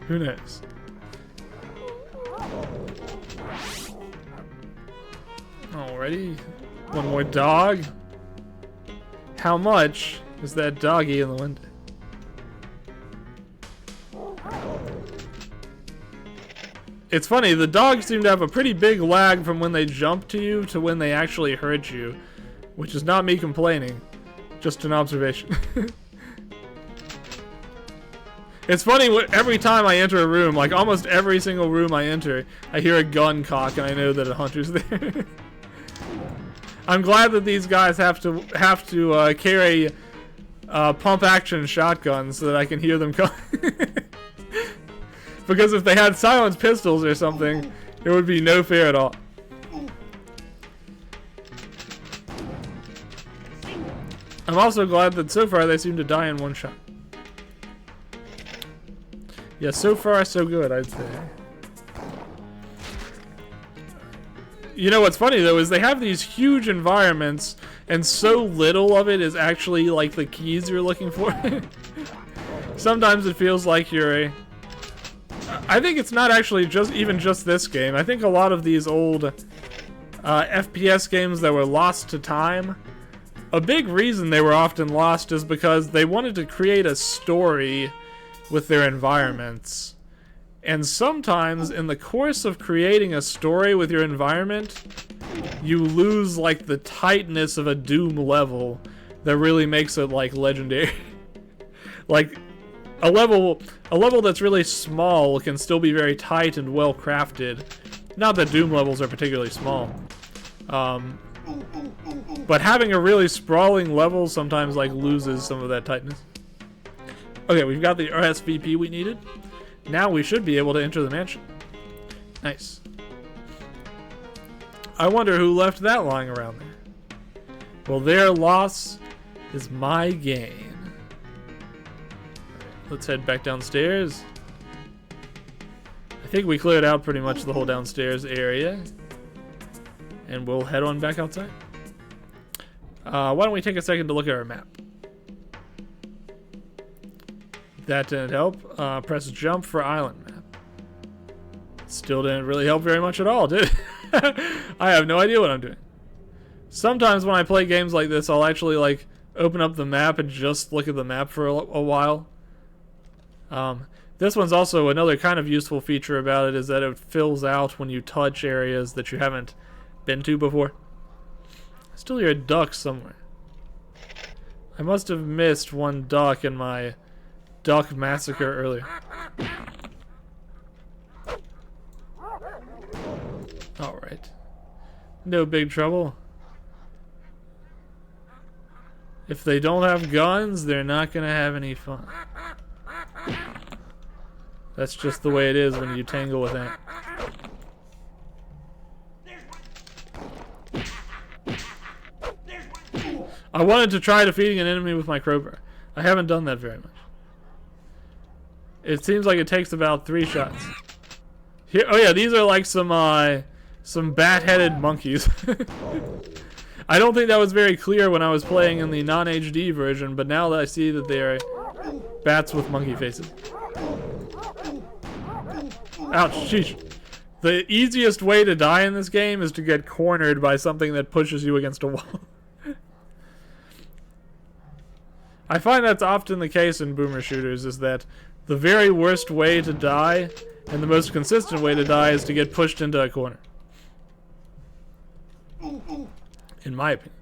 Who knows? Alrighty. One more dog. How much is that doggy in the window? It's funny, the dogs seem to have a pretty big lag from when they jump to you to when they actually hurt you, which is not me complaining, just an observation. It's funny, every time I enter a room, like almost every single room I enter, I hear a gun cock and I know that a hunter's there. I'm glad that these guys have to carry pump action shotguns so that I can hear them coming. Because if they had silenced pistols or something, it would be no fair at all. I'm also glad that so far they seem to die in one shot. Yeah, so far so good, I'd say. You know what's funny though is they have these huge environments and so little of it is actually like the keys you're looking for. Sometimes it feels like you're I think it's not actually just this game. I think a lot of these old FPS games that were lost to time, a big reason they were often lost is because they wanted to create a story with their environments. And sometimes in the course of creating a story with your environment, you lose like the tightness of a Doom level that really makes it like legendary. Like a level that's really small can still be very tight and well crafted. Not that Doom levels are particularly small. But having a really sprawling level sometimes like loses some of that tightness. Okay, we've got the RSVP we needed. Now we should be able to enter the mansion. Nice. I wonder who left that lying around there. Well, their loss is my gain. Let's head back downstairs. I think we cleared out pretty much the whole downstairs area. And we'll head on back outside. Why don't we take a second to look at our map? That didn't help. Press jump for island map. Still didn't really help very much at all, did it? I have no idea what I'm doing. Sometimes when I play games like this, I'll actually like open up the map and just look at the map for a while. This one's also another kind of useful feature about it is that it fills out when you touch areas that you haven't been to before. I still hear a duck somewhere. I must have missed one duck in my duck massacre earlier. Alright. No big trouble. If they don't have guns, they're not gonna have any fun. That's just the way it is when you tangle with ants. I wanted to try defeating an enemy with my crowbar. I haven't done that very much. It seems like it takes about 3 shots. Here, oh yeah, these are like some bat-headed monkeys. I don't think that was very clear when I was playing in the non-HD version, but now that I see that they are bats with monkey faces. Ouch, sheesh. The easiest way to die in this game is to get cornered by something that pushes you against a wall. I find that's often the case in boomer shooters, is that the very worst way to die, and the most consistent way to die, is to get pushed into a corner. In my opinion.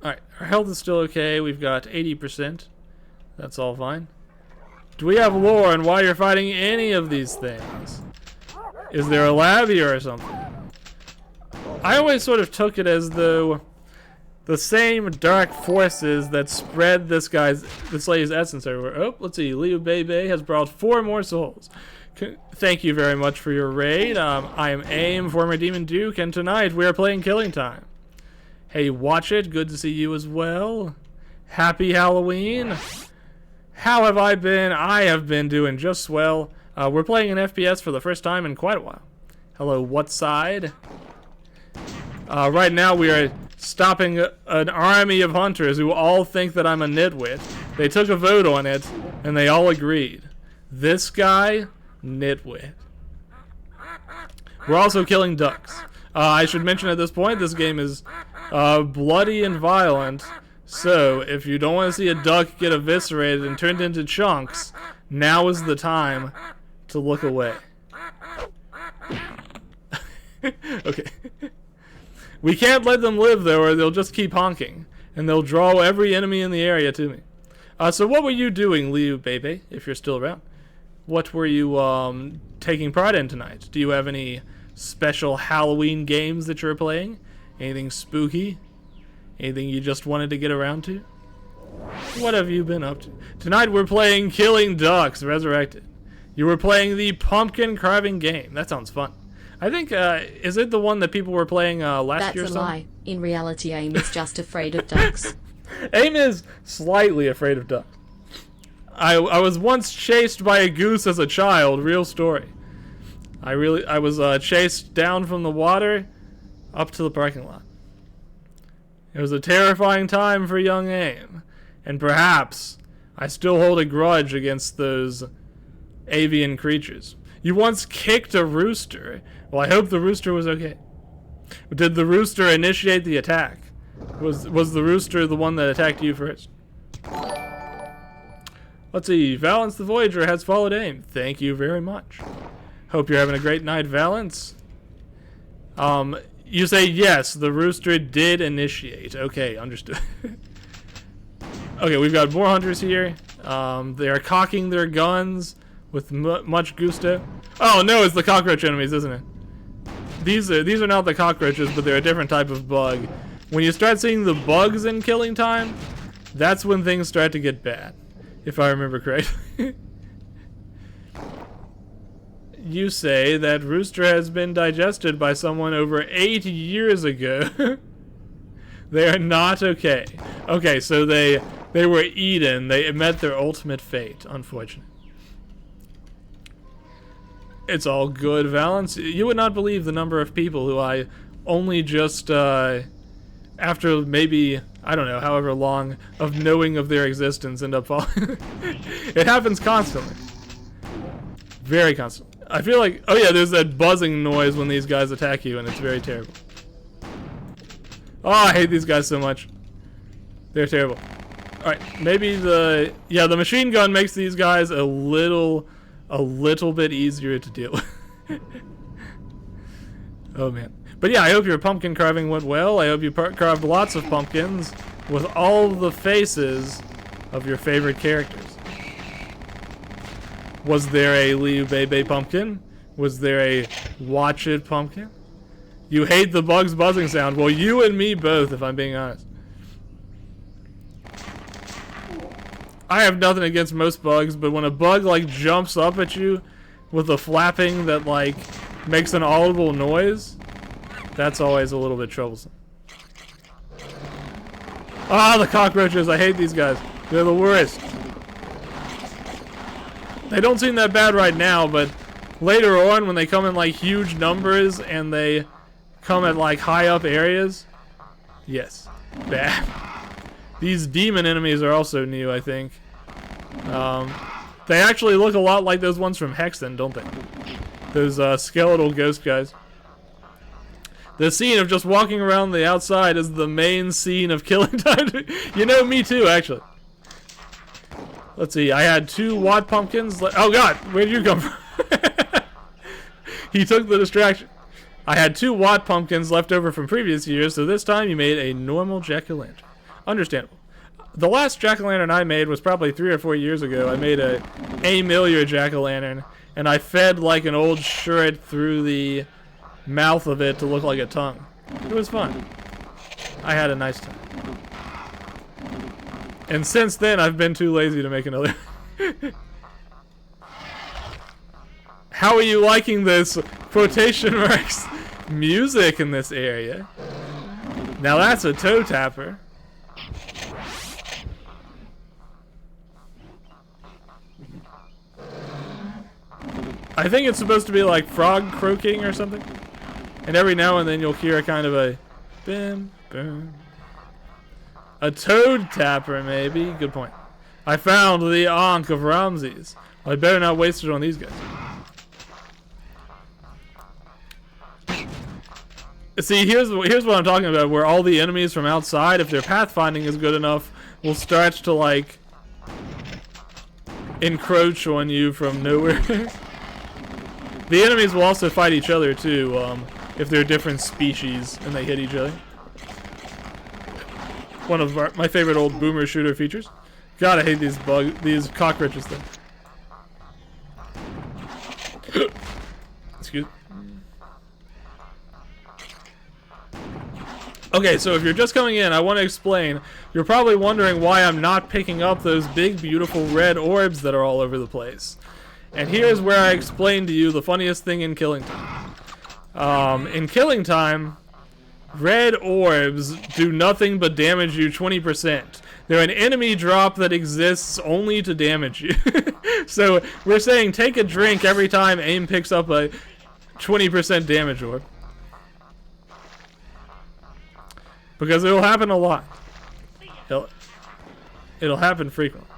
Alright, our health is still okay. We've got 80%. That's all fine. Do we have lore on why you're fighting any of these things? Is there a lab here or something? I always sort of took it as though the same dark forces that spread this lady's essence everywhere. Oh, let's see. Liu Bebe has brought 4 more souls. Thank you very much for your raid. I am AIM, former Demon Duke, and tonight we are playing Killing Time. Hey, watch it. Good to see you as well. Happy Halloween. How have I been? I have been doing just swell. We're playing an FPS for the first time in quite a while. Hello, what side? Right now we are stopping an army of hunters who all think that I'm a nitwit. They took a vote on it, and they all agreed. This guy, nitwit. We're also killing ducks. I should mention at this point, this game is bloody and violent, so if you don't want to see a duck get eviscerated and turned into chunks, now is the time to look away. Okay. We can't let them live, though, or they'll just keep honking, and they'll draw every enemy in the area to me. So what were you doing, Liu Bebe, if you're still around? What were you taking part in tonight? Do you have any special Halloween games that you're playing? Anything spooky? Anything you just wanted to get around to? What have you been up to? Tonight we're playing Killing Ducks Resurrected. You were playing the pumpkin carving game. That sounds fun. I think, is it the one that people were playing last year or something? That's a lie. In reality, AIM is just afraid of ducks. AIM is slightly afraid of ducks. I was once chased by a goose as a child. Real story. I was chased down from the water up to the parking lot. It was a terrifying time for young AIM, and perhaps I still hold a grudge against those avian creatures. You once kicked a rooster. Well, I hope the rooster was okay. Did the rooster initiate the attack? Was the rooster the one that attacked you first? Let's see. Valence the Voyager has followed AIM. Thank you very much. Hope you're having a great night, Valence. You say yes, the rooster did initiate. Okay, understood. Okay, we've got more hunters here. They are cocking their guns with much gusto. Oh no, it's the cockroach enemies, isn't it? These are not the cockroaches, but they're a different type of bug. When you start seeing the bugs in Killing Time, that's when things start to get bad, if I remember correctly. You say that rooster has been digested by someone over 8 years ago. They are not okay. Okay, so they were eaten. They met their ultimate fate, unfortunately. It's all good, Valence. You would not believe the number of people who I only just, after maybe, I don't know, however long of knowing of their existence, end up falling. It happens constantly. Very constantly. I feel like, oh yeah, there's that buzzing noise when these guys attack you, and it's very terrible. Oh, I hate these guys so much. They're terrible. Alright, maybe the machine gun makes these guys a little bit easier to deal with. Oh man. But yeah, I hope your pumpkin carving went well. I hope you carved lots of pumpkins with all the faces of your favorite characters. Was there a Liu Bebe pumpkin? Was there a Watch It pumpkin? You hate the bugs buzzing sound. Well, you and me both, if I'm being honest. I have nothing against most bugs, but when a bug like jumps up at you with a flapping that like makes an audible noise, that's always a little bit troublesome. Ah, the cockroaches. I hate these guys. They're the worst. They don't seem that bad right now, but later on when they come in like huge numbers and they come at like high up areas, yes, bad. These demon enemies are also new, I think. They actually look a lot like those ones from Hexen, don't they? Those skeletal ghost guys. The scene of just walking around the outside is the main scene of Killing Time. You know, me too, actually. Let's see, I had 2 Watt pumpkins. Oh god, where did you come from? He took the distraction. I had 2 Watt pumpkins left over from previous years, so this time you made a normal jack-o'-lantern. Understandable. The last jack-o'-lantern I made was probably 3 or 4 years ago. I made a Amelia jack-o'-lantern, and I fed like an old shirt through the mouth of it to look like a tongue. It was fun. I had a nice time. And since then, I've been too lazy to make another. How are you liking this quotation marks music in this area? Now that's a toe tapper. I think it's supposed to be like frog croaking or something. And every now and then you'll hear a kind of a bim, bim. A toad tapper, maybe. Good point. I found the Ankh of Ramses. Well, I better not waste it on these guys. See, here's what I'm talking about, where all the enemies from outside, if their pathfinding is good enough, will start to, like, encroach on you from nowhere. The enemies will also fight each other, too, if they're different species and they hit each other. One of my favorite old boomer shooter features. God, I hate these cockroaches thing. Excuse me. Okay, so if you're just coming in, I want to explain. You're probably wondering why I'm not picking up those big, beautiful red orbs that are all over the place. And here's where I explain to you the funniest thing in Killing Time. In Killing Time, Red orbs do nothing but damage you 20%. They're an enemy drop that exists only to damage you. So we're saying take a drink every time AIM picks up a 20% damage orb. Because it'll happen a lot. It'll happen frequently.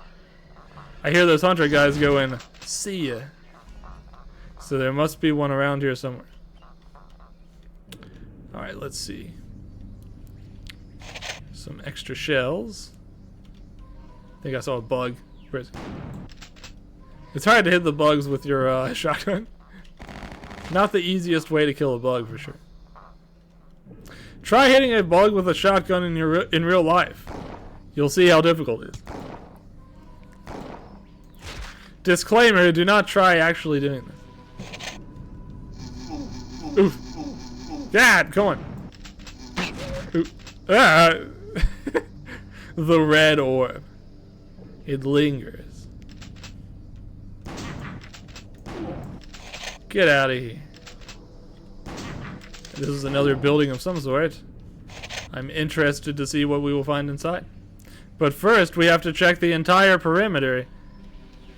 I hear those hunter guys going, see ya. So there must be one around here somewhere. Alright, let's see. Some extra shells. I think I saw a bug. Where is it? It's hard to hit the bugs with your shotgun. Not the easiest way to kill a bug, for sure. Try hitting a bug with a shotgun in real life. You'll see how difficult it is. Disclaimer, do not try actually doing this. Oof. God, come on. Oof. Ah. The red orb. It lingers. Get out of here. This is another building of some sort. I'm interested to see what we will find inside. But first, we have to check the entire perimeter.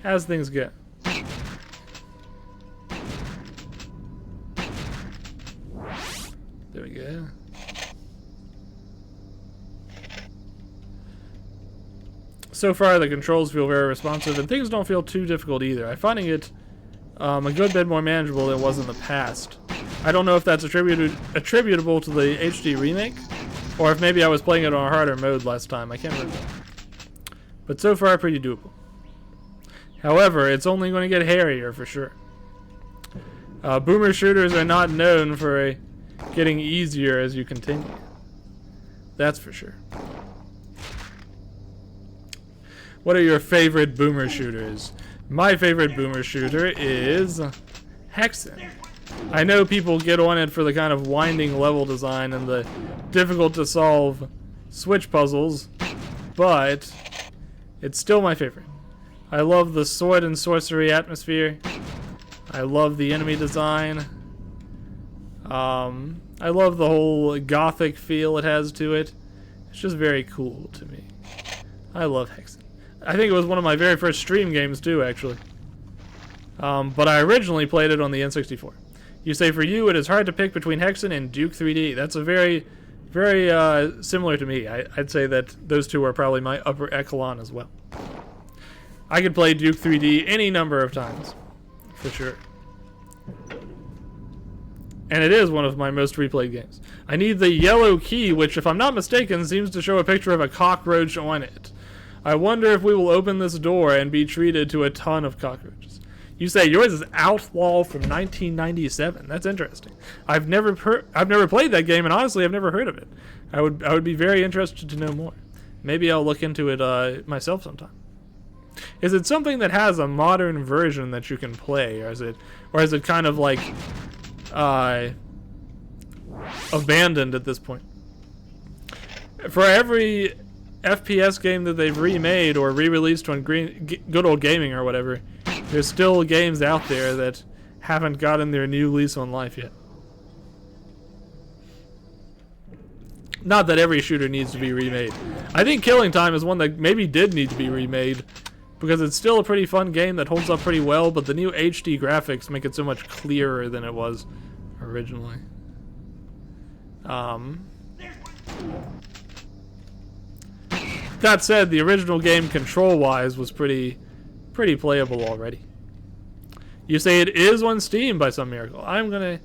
How's things go? There we go. So far, the controls feel very responsive, and things don't feel too difficult either. I'm finding it a good bit more manageable than it was in the past. I don't know if that's attributable to the HD remake, or if maybe I was playing it on a harder mode last time. I can't remember. But so far, pretty doable. However, it's only going to get hairier for sure. Boomer shooters are not known for getting easier as you continue. That's for sure. What are your favorite boomer shooters? My favorite boomer shooter is Hexen. I know people get on it for the kind of winding level design and the difficult to solve switch puzzles, but it's still my favorite. I love the sword and sorcery atmosphere. I love the enemy design. I love the whole gothic feel it has to it. It's just very cool to me. I love Hexen. I think it was one of my very first stream games too, actually. But I originally played it on the N64. You say for you, it is hard to pick between Hexen and Duke 3D. That's a very, very similar to me. I'd say that those two are probably my upper echelon as well. I could play Duke 3D any number of times, for sure. And it is one of my most replayed games. I need the yellow key, which, if I'm not mistaken, seems to show a picture of a cockroach on it. I wonder if we will open this door and be treated to a ton of cockroaches. You say yours is Outlaw from 1997. That's interesting. I've never played that game, and honestly, I've never heard of it. I would be very interested to know more. Maybe I'll look into it myself sometime. Is it something that has a modern version that you can play, or is it kind of like abandoned at this point? For every FPS game that they've remade or re-released on Good Old Gaming or whatever, there's still games out there that haven't gotten their new lease on life yet. Not that every shooter needs to be remade. I think Killing Time is one that maybe did need to be remade, because it's still a pretty fun game that holds up pretty well, but the new HD graphics make it so much clearer than it was originally. That said, the original game control-wise was pretty playable already. You say it is on Steam by some miracle. I'm gonna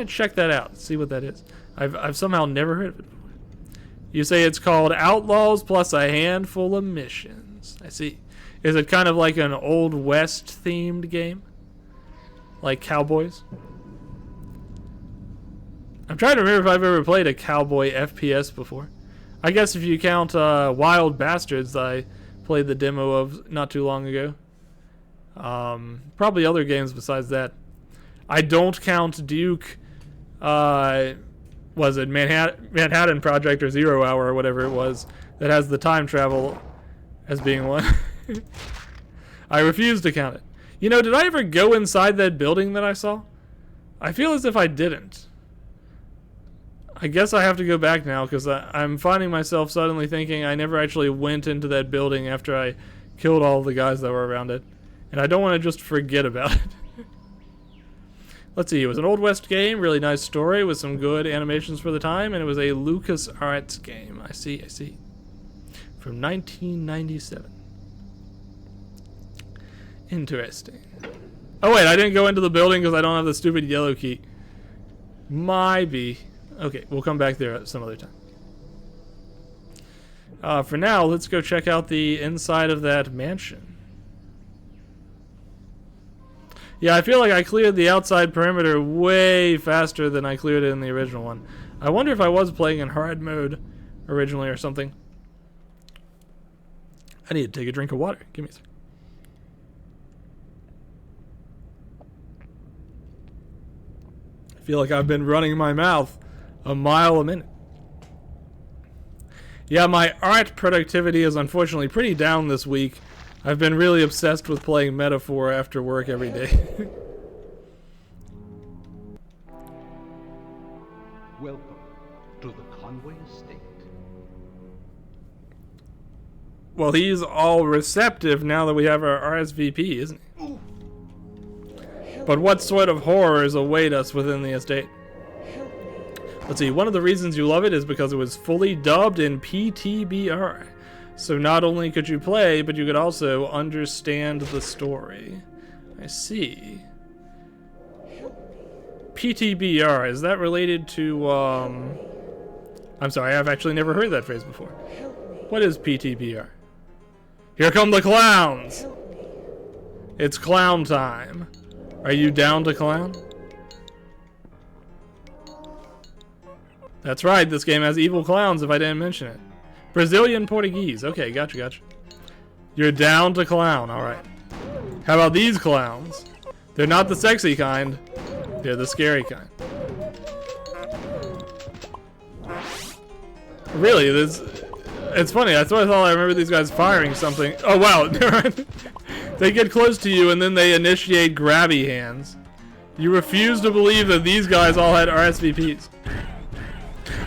check that out, see what that is. I've somehow never heard of it before. You say it's called Outlaws plus a handful of missions. I see. Is it kind of like an Old West themed game? Like cowboys? I'm trying to remember if I've ever played a cowboy FPS before. I guess if you count Wild Bastards, I played the demo of not too long ago. Probably other games besides that. I don't count Duke, was it Manhattan Project or 0 Hour or whatever it was, that has the time travel as being one. I refuse to count it. You know, did I ever go inside that building that I saw? I feel as if I didn't. I guess I have to go back now because I'm finding myself suddenly thinking I never actually went into that building after I killed all the guys that were around it. And I don't want to just forget about it. Let's see, it was an Old West game, really nice story with some good animations for the time, and it was a LucasArts game. I see. From 1997. Interesting. Oh wait, I didn't go into the building because I don't have the stupid yellow key. Maybe. Okay, we'll come back there some other time. For now, let's go check out the inside of that mansion. Yeah, I feel like I cleared the outside perimeter way faster than I cleared it in the original one. I wonder if I was playing in hard mode originally or something. I need to take a drink of water. Give me a second. I feel like I've been running my mouth a mile a minute. Yeah, my art productivity is unfortunately pretty down this week. I've been really obsessed with playing Metaphor after work every day. Welcome to the Conway Estate. Well, he's all receptive now that we have our RSVP, isn't he? But what sort of horrors await us within the estate? Let's see, one of the reasons you love it is because it was fully dubbed in PTBR. So not only could you play, but you could also understand the story. I see. PTBR, is that related to, I'm sorry, I've actually never heard that phrase before. What is PTBR? Here come the clowns! It's clown time. Are you down to clown? That's right, this game has evil clowns if I didn't mention it. Brazilian Portuguese. Okay, gotcha. You're down to clown, alright. How about these clowns? They're not the sexy kind, they're the scary kind. Really, it's funny, I thought I remember these guys firing something. Oh wow, they get close to you and then they initiate grabby hands. You refuse to believe that these guys all had RSVPs.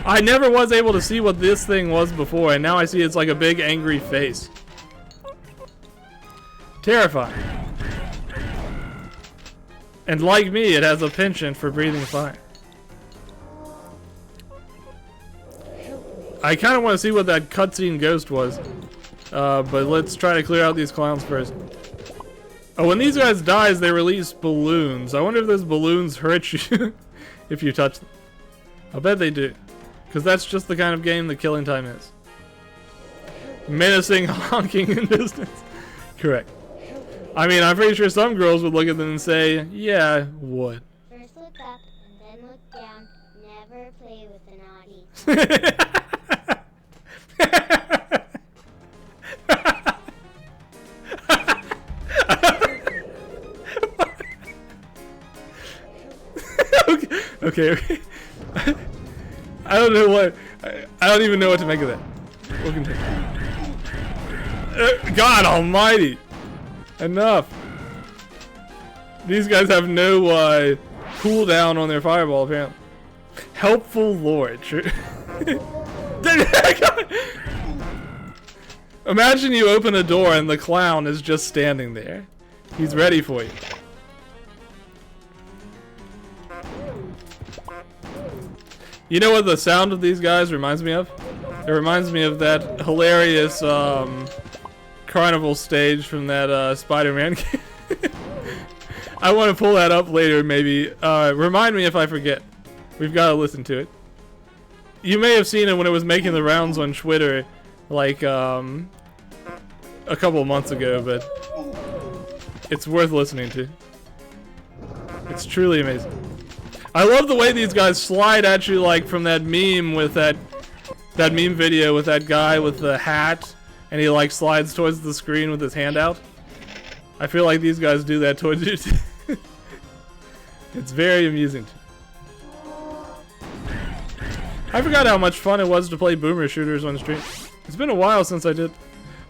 I never was able to see what this thing was before, and now I see it's like a big angry face. Terrifying. And like me, it has a penchant for breathing fire. I kind of want to see what that cutscene ghost was, but let's try to clear out these clowns first. Oh, when these guys dies, they release balloons. I wonder if those balloons hurt you if you touch them. I bet they do. Because that's just the kind of game that Killing Time is. Menacing honking in distance. Correct. I mean, I'm pretty sure some girls would look at them and say, yeah, would. First look up and then look down. Never play with the naughty. Okay. I don't know what. I don't even know what to make of that. We'll continue. God almighty! Enough. These guys have no cooldown on their fireball, apparently. Helpful Lord. Imagine you open a door and the clown is just standing there. He's ready for you. You know what the sound of these guys reminds me of? It reminds me of that hilarious carnival stage from that Spider-Man game. I want to pull that up later, maybe. Remind me if I forget. We've got to listen to it. You may have seen it when it was making the rounds on Twitter, like a couple of months ago, but it's worth listening to. It's truly amazing. I love the way these guys slide at you, like from that meme with that meme video with that guy with the hat, and he like slides towards the screen with his hand out. I feel like these guys do that towards you too. It's very amusing. I forgot how much fun it was to play boomer shooters on stream. It's been a while since I did.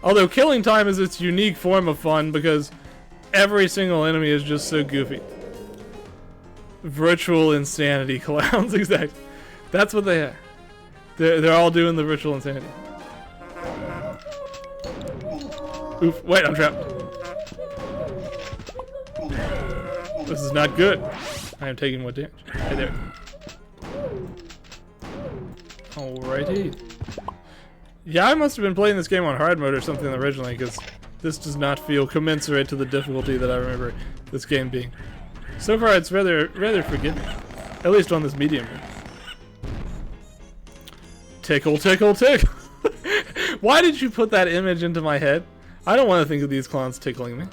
Although Killing Time is its unique form of fun because every single enemy is just so goofy. Virtual insanity clowns, exactly. That's what they are. They're all doing the ritual insanity. Oof, wait, I'm trapped. This is not good. I am taking more damage. Hey there. Alrighty. Yeah, I must have been playing this game on hard mode or something originally, because this does not feel commensurate to the difficulty that I remember this game being. So far, it's rather forgiving. At least on this medium. Tickle, tickle, tickle. Why did you put that image into my head? I don't want to think of these clowns tickling me.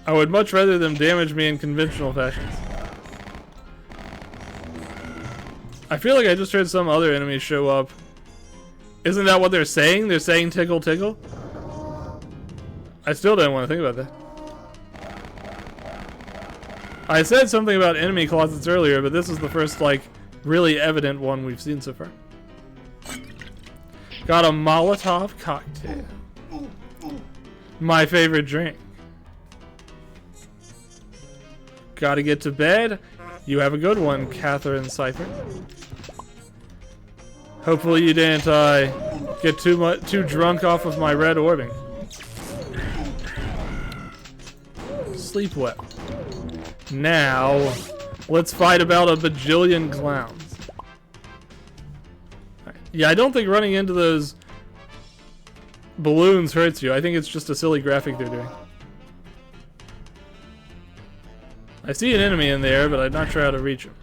I would much rather them damage me in conventional fashions. I feel like I just heard some other enemies show up. Isn't that what they're saying? They're saying tickle, tickle? I still don't want to think about that. I said something about enemy closets earlier, but this is the first, like, really evident one we've seen so far. Got a Molotov cocktail. My favorite drink. Gotta get to bed. You have a good one, Catherine Cypher. Hopefully you didn't get too drunk off of my red orbing. Sleep well. Now, let's fight about a bajillion clowns. Right. Yeah, I don't think running into those balloons hurts you. I think it's just a silly graphic they're doing. I see an enemy in there, but I'm not sure how to reach him.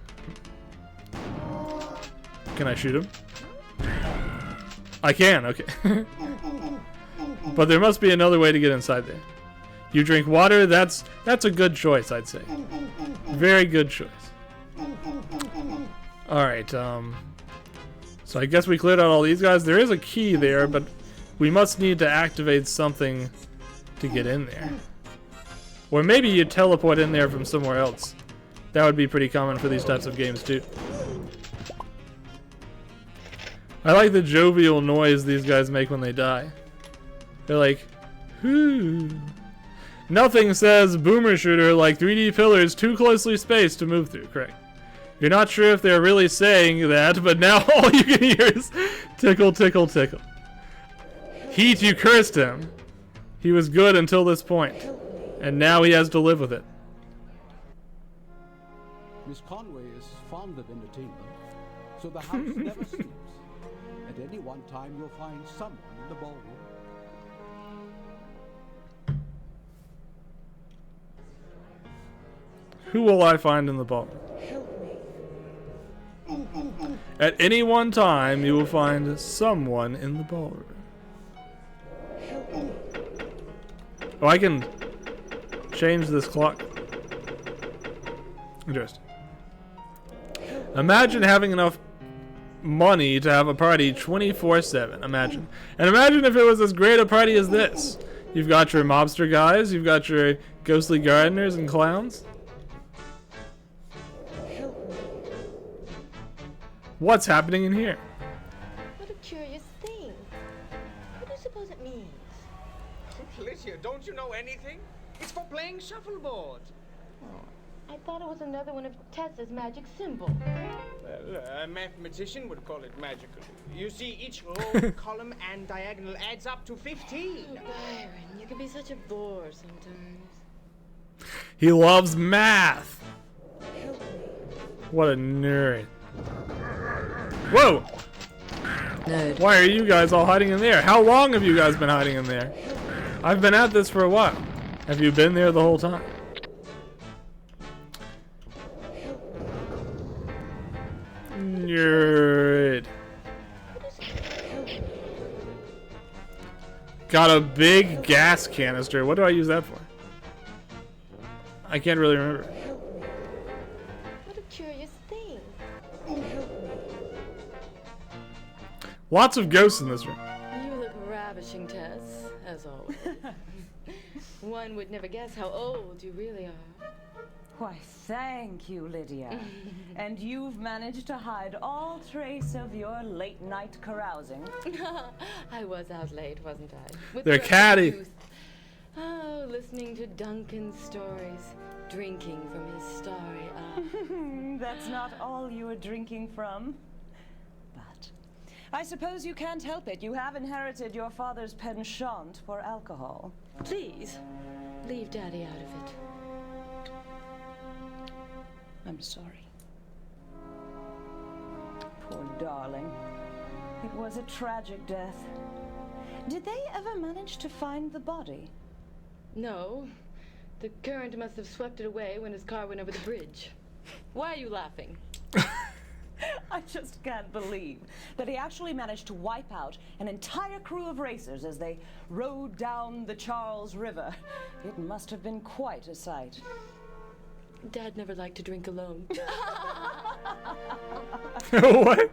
Can I shoot him? I can, okay. But there must be another way to get inside there. You drink water, that's a good choice, I'd say. Very good choice. Alright, so I guess we cleared out all these guys. There is a key there, but we must need to activate something to get in there. Or maybe you teleport in there from somewhere else. That would be pretty common for these types of games too. I like the jovial noise these guys make when they die. They're like, whoo. Nothing says boomer shooter like 3D pillars too closely spaced to move through, correct. You're not sure if they're really saying that, but now all you can hear is tickle, tickle, tickle. Heat, you cursed him. He was good until this point, and now he has to live with it. Miss Conway is fond of entertainment, so the house never sleeps. At any one time, you'll find someone in the ballroom. Who will I find in the ballroom? At any one time, you will find someone in the ballroom. Oh, I can change this clock. Interesting. Imagine having enough money to have a party 24/7. Imagine. And imagine if it was as great a party as this. You've got your mobster guys, you've got your ghostly gardeners and clowns. What's happening in here? What a curious thing. What do you suppose it means? Alicia, don't you know anything? It's for playing shuffleboard. I thought it was another one of Tessa's magic symbols. Well, a mathematician would call it magical. You see, each row, column, and diagonal adds up to 15. Oh, Byron, you can be such a bore sometimes. He loves math. What a nerd. Whoa! Nerd. Why are you guys all hiding in there? How long have you guys been hiding in there? I've been at this for a while. Have you been there the whole time? Nerd. Got a big gas canister. What do I use that for? I can't really remember. What a curious thing. Lots of ghosts in this room. You look ravishing, Tess, as always. One would never guess how old you really are. Why, thank you, Lydia. And you've managed to hide all trace of your late-night carousing. I was out late, wasn't I? With They're catty. youth. Oh, listening to Duncan's stories, drinking from his starry eye. That's not all you were drinking from. But I suppose you can't help it. You have inherited your father's penchant for alcohol. Please, leave Daddy out of it. I'm sorry. Poor darling. It was a tragic death. Did they ever manage to find the body? No. The current must have swept it away when his car went over the bridge. Why are you laughing? I just can't believe that he actually managed to wipe out an entire crew of racers as they rode down the Charles River. It must have been quite a sight. Dad never liked to drink alone. What?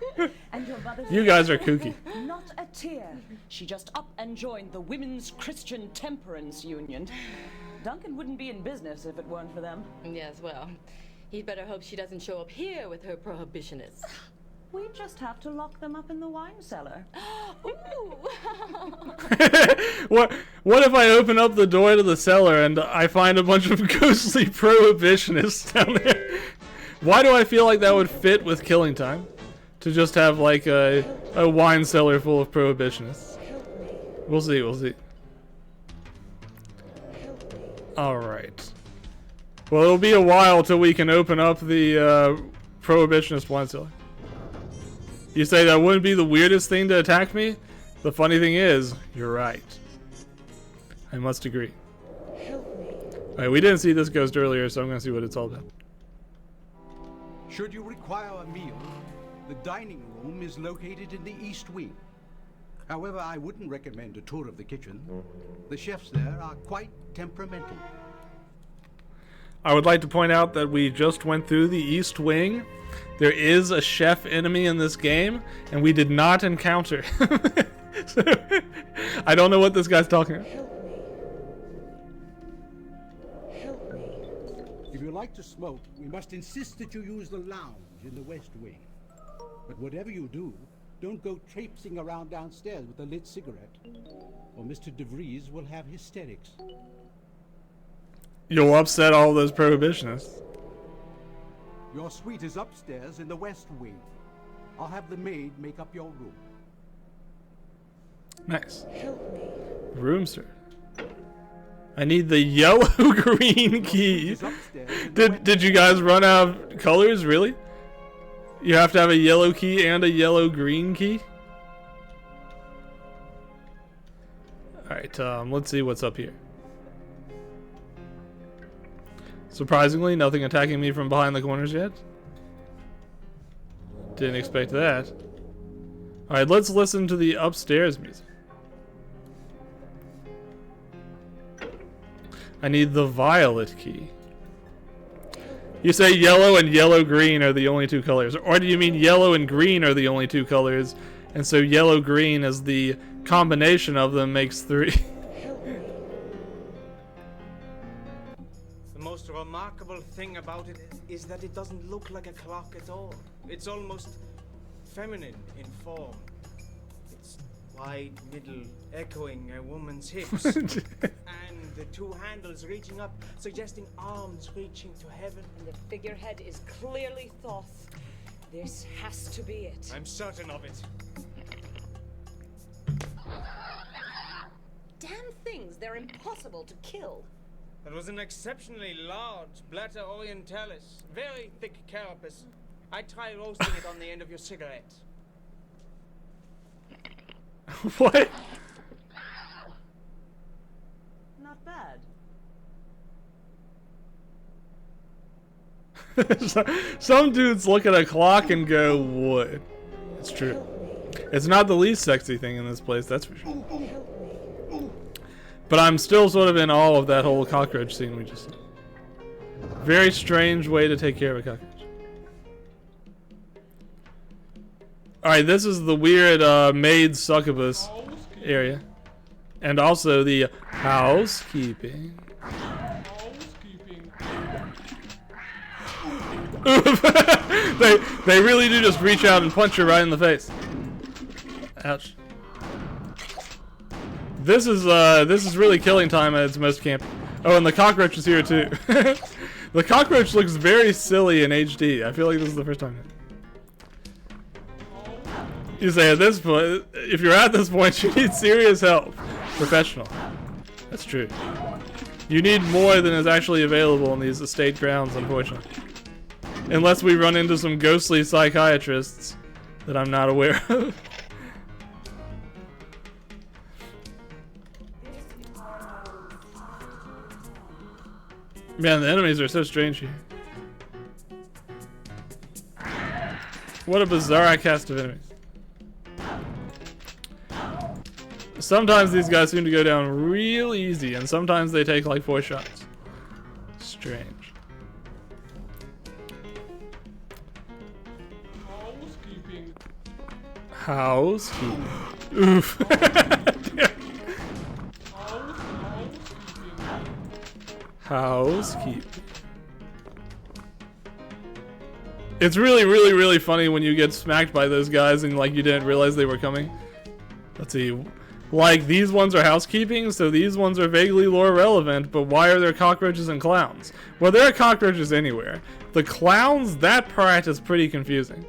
And your mother's You guys are kooky. Not a tear. She just up and joined the Women's Christian Temperance Union. Duncan wouldn't be in business if it weren't for them. Yes, well, he'd better hope she doesn't show up here with her prohibitionists. We just have to lock them up in the wine cellar. Ooh. What if I open up the door to the cellar and I find a bunch of ghostly prohibitionists down there? Why do I feel like that would fit with Killing Time? To just have like a wine cellar full of prohibitionists. We'll see, we'll see. Alright. Well, it'll be a while till we can open up the prohibitionist wine cellar. You say that wouldn't be the weirdest thing to attack me? The funny thing is, you're right. I must agree. Alright, we didn't see this ghost earlier, so I'm gonna see what it's all about. Should you require a meal, the dining room is located in the East Wing. However, I wouldn't recommend a tour of the kitchen. The chefs there are quite temperamental. I would like to point out that we just went through the East Wing. There is a chef enemy in this game, and we did not encounter. So, I don't know what this guy's talking about. If you like to smoke, we must insist that you use the lounge in the West Wing. But whatever you do, don't go traipsing around downstairs with a lit cigarette, or Mr. DeVries will have hysterics. You'll upset all those prohibitionists. Your suite is upstairs in the West Wing. I'll have the maid make up your room. Nice. Room service. I need the yellow-green key. Did you guys run out of colors? Really? You have to have a yellow key and a yellow-green key? Alright, let's see what's up here. Surprisingly, nothing attacking me from behind the corners yet. Didn't expect that. Alright, let's listen to the upstairs music. I need the violet key. You say yellow and yellow-green are the only two colors. Or do you mean yellow and green are the only two colors, and so yellow-green as the combination of them makes three? The most remarkable thing about it is that it doesn't look like a clock at all. It's almost feminine in form. Its wide middle echoing a woman's hips. And the two handles reaching up, suggesting arms reaching to heaven. And the figurehead is clearly Thoth. This has to be it. I'm certain of it. Damn things, they're impossible to kill. It was an exceptionally large Blatta orientalis, very thick carapace. I'd try roasting it on the end of your cigarette. What? Not bad. Some dudes look at a clock and go, "What?" It's true. It's not the least sexy thing in this place, that's for sure. But I'm still sort of in awe of that whole cockroach scene we just saw. Very strange way to take care of a cockroach. Alright, this is the weird maid succubus area. And also the housekeeping. they really do just reach out and punch you right in the face. Ouch. This is really killing time at its most campy. Oh, and the cockroach is here too. The cockroach looks very silly in HD. I feel like this is the first time. You say at this point, if you're at this point, you need serious help. Professional. That's true. You need more than is actually available in these estate grounds, unfortunately. Unless we run into some ghostly psychiatrists that I'm not aware of. Man, the enemies are so strange here. What a bizarre cast of enemies. Sometimes these guys seem to go down real easy, and sometimes they take like 4 shots. Strange. Housekeeping. Housekeeping. Oof. Housekeeping. It's really funny when you get smacked by those guys and like you didn't realize they were coming. Let's see. Like, these ones are housekeeping, so these ones are vaguely lore relevant, but why are there cockroaches and clowns? Well, there are cockroaches anywhere. The clowns, that part is pretty confusing.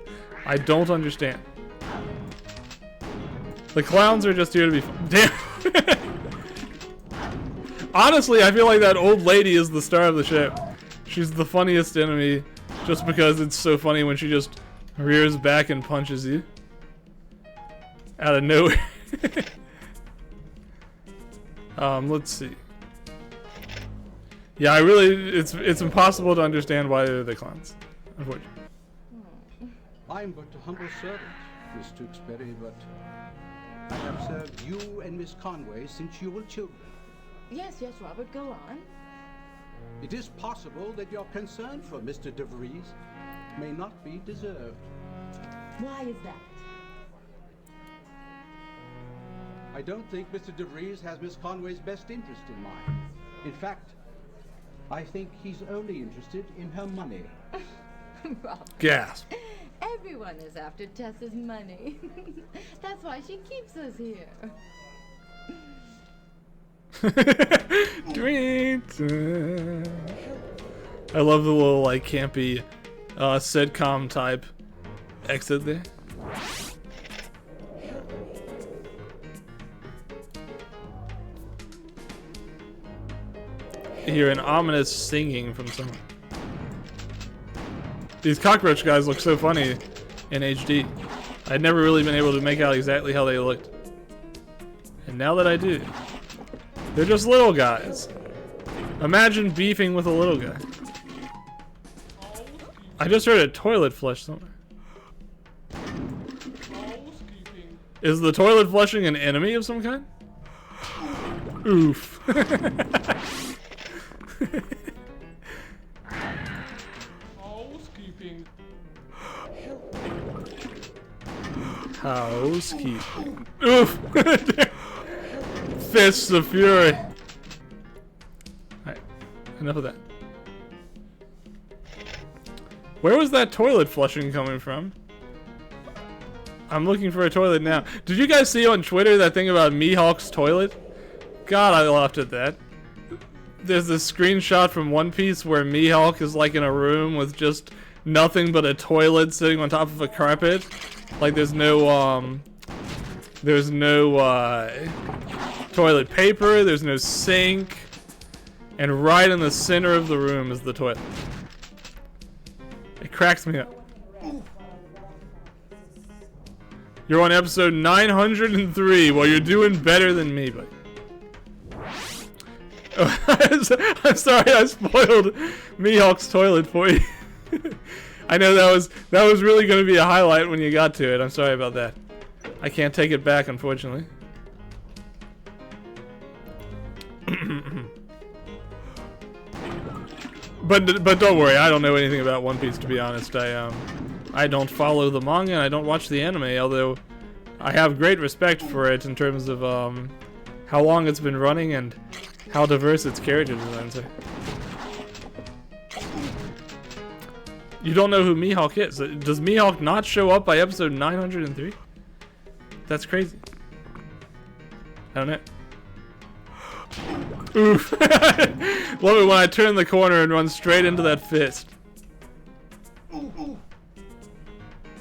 I don't understand. The clowns are just here to be fun. Damn. Honestly, I feel like that old lady is the star of the show. She's the funniest enemy, just because it's so funny when she just rears back and punches you. Out of nowhere. Let's see. Yeah, it's impossible to understand why they're the clowns, unfortunately. I'm but a humble servant, Miss Tewksbury, but I have served you and Miss Conway since you were children. Yes, Robert, go on. It is possible that your concern for Mr. DeVries may not be deserved. Why is that? I don't think Mr. DeVries has Miss Conway's best interest in mind. In fact, I think he's only interested in her money. Robert. Gasp. Everyone is after Tessa's money. That's why she keeps us here. I love the little like campy sitcom type exit there. You hear an ominous singing from someone. These cockroach guys look so funny in HD. I'd never really been able to make out exactly how they looked. And now that I do, they're just little guys. Imagine beefing with a little guy. I just heard a toilet flush somewhere. Is the toilet flushing an enemy of some kind? Oof. Housekeeping. Housekeeping. Oof. Fists of fury. Alright, enough of that. Where was that toilet flushing coming from? I'm looking for a toilet now. Did you guys see on Twitter that thing about Mihawk's toilet? God, I laughed at that. There's this screenshot from One Piece where Mihawk is like in a room with just nothing but a toilet sitting on top of a carpet. Like there's no toilet paper, there's no sink, and right in the center of the room is the toilet. It cracks me up. You're on episode 903. Well, you're doing better than me, buddy. I'm sorry I spoiled Mihawk's toilet for you. I know that was really going to be a highlight when you got to it. I'm sorry about that. I can't take it back, unfortunately. But don't worry, I don't know anything about One Piece, to be honest. I don't follow the manga and I don't watch the anime, although I have great respect for it in terms of how long it's been running and how diverse its character designs are. You don't know who Mihawk is. Does Mihawk not show up by episode 903? That's crazy. I don't know. Oof. Love it when I turn the corner and run straight into that fist.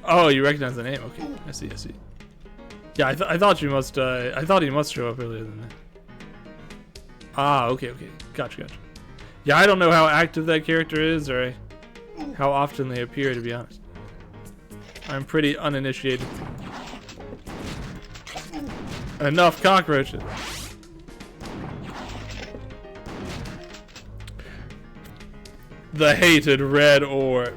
Oh, you recognize the name? Okay, I see. Yeah, I thought you must. I thought he must show up earlier than that. Ah, okay. Gotcha. Yeah, I don't know how active that character is or how often they appear, to be honest. I'm pretty uninitiated. Enough cockroaches. The hated red orb.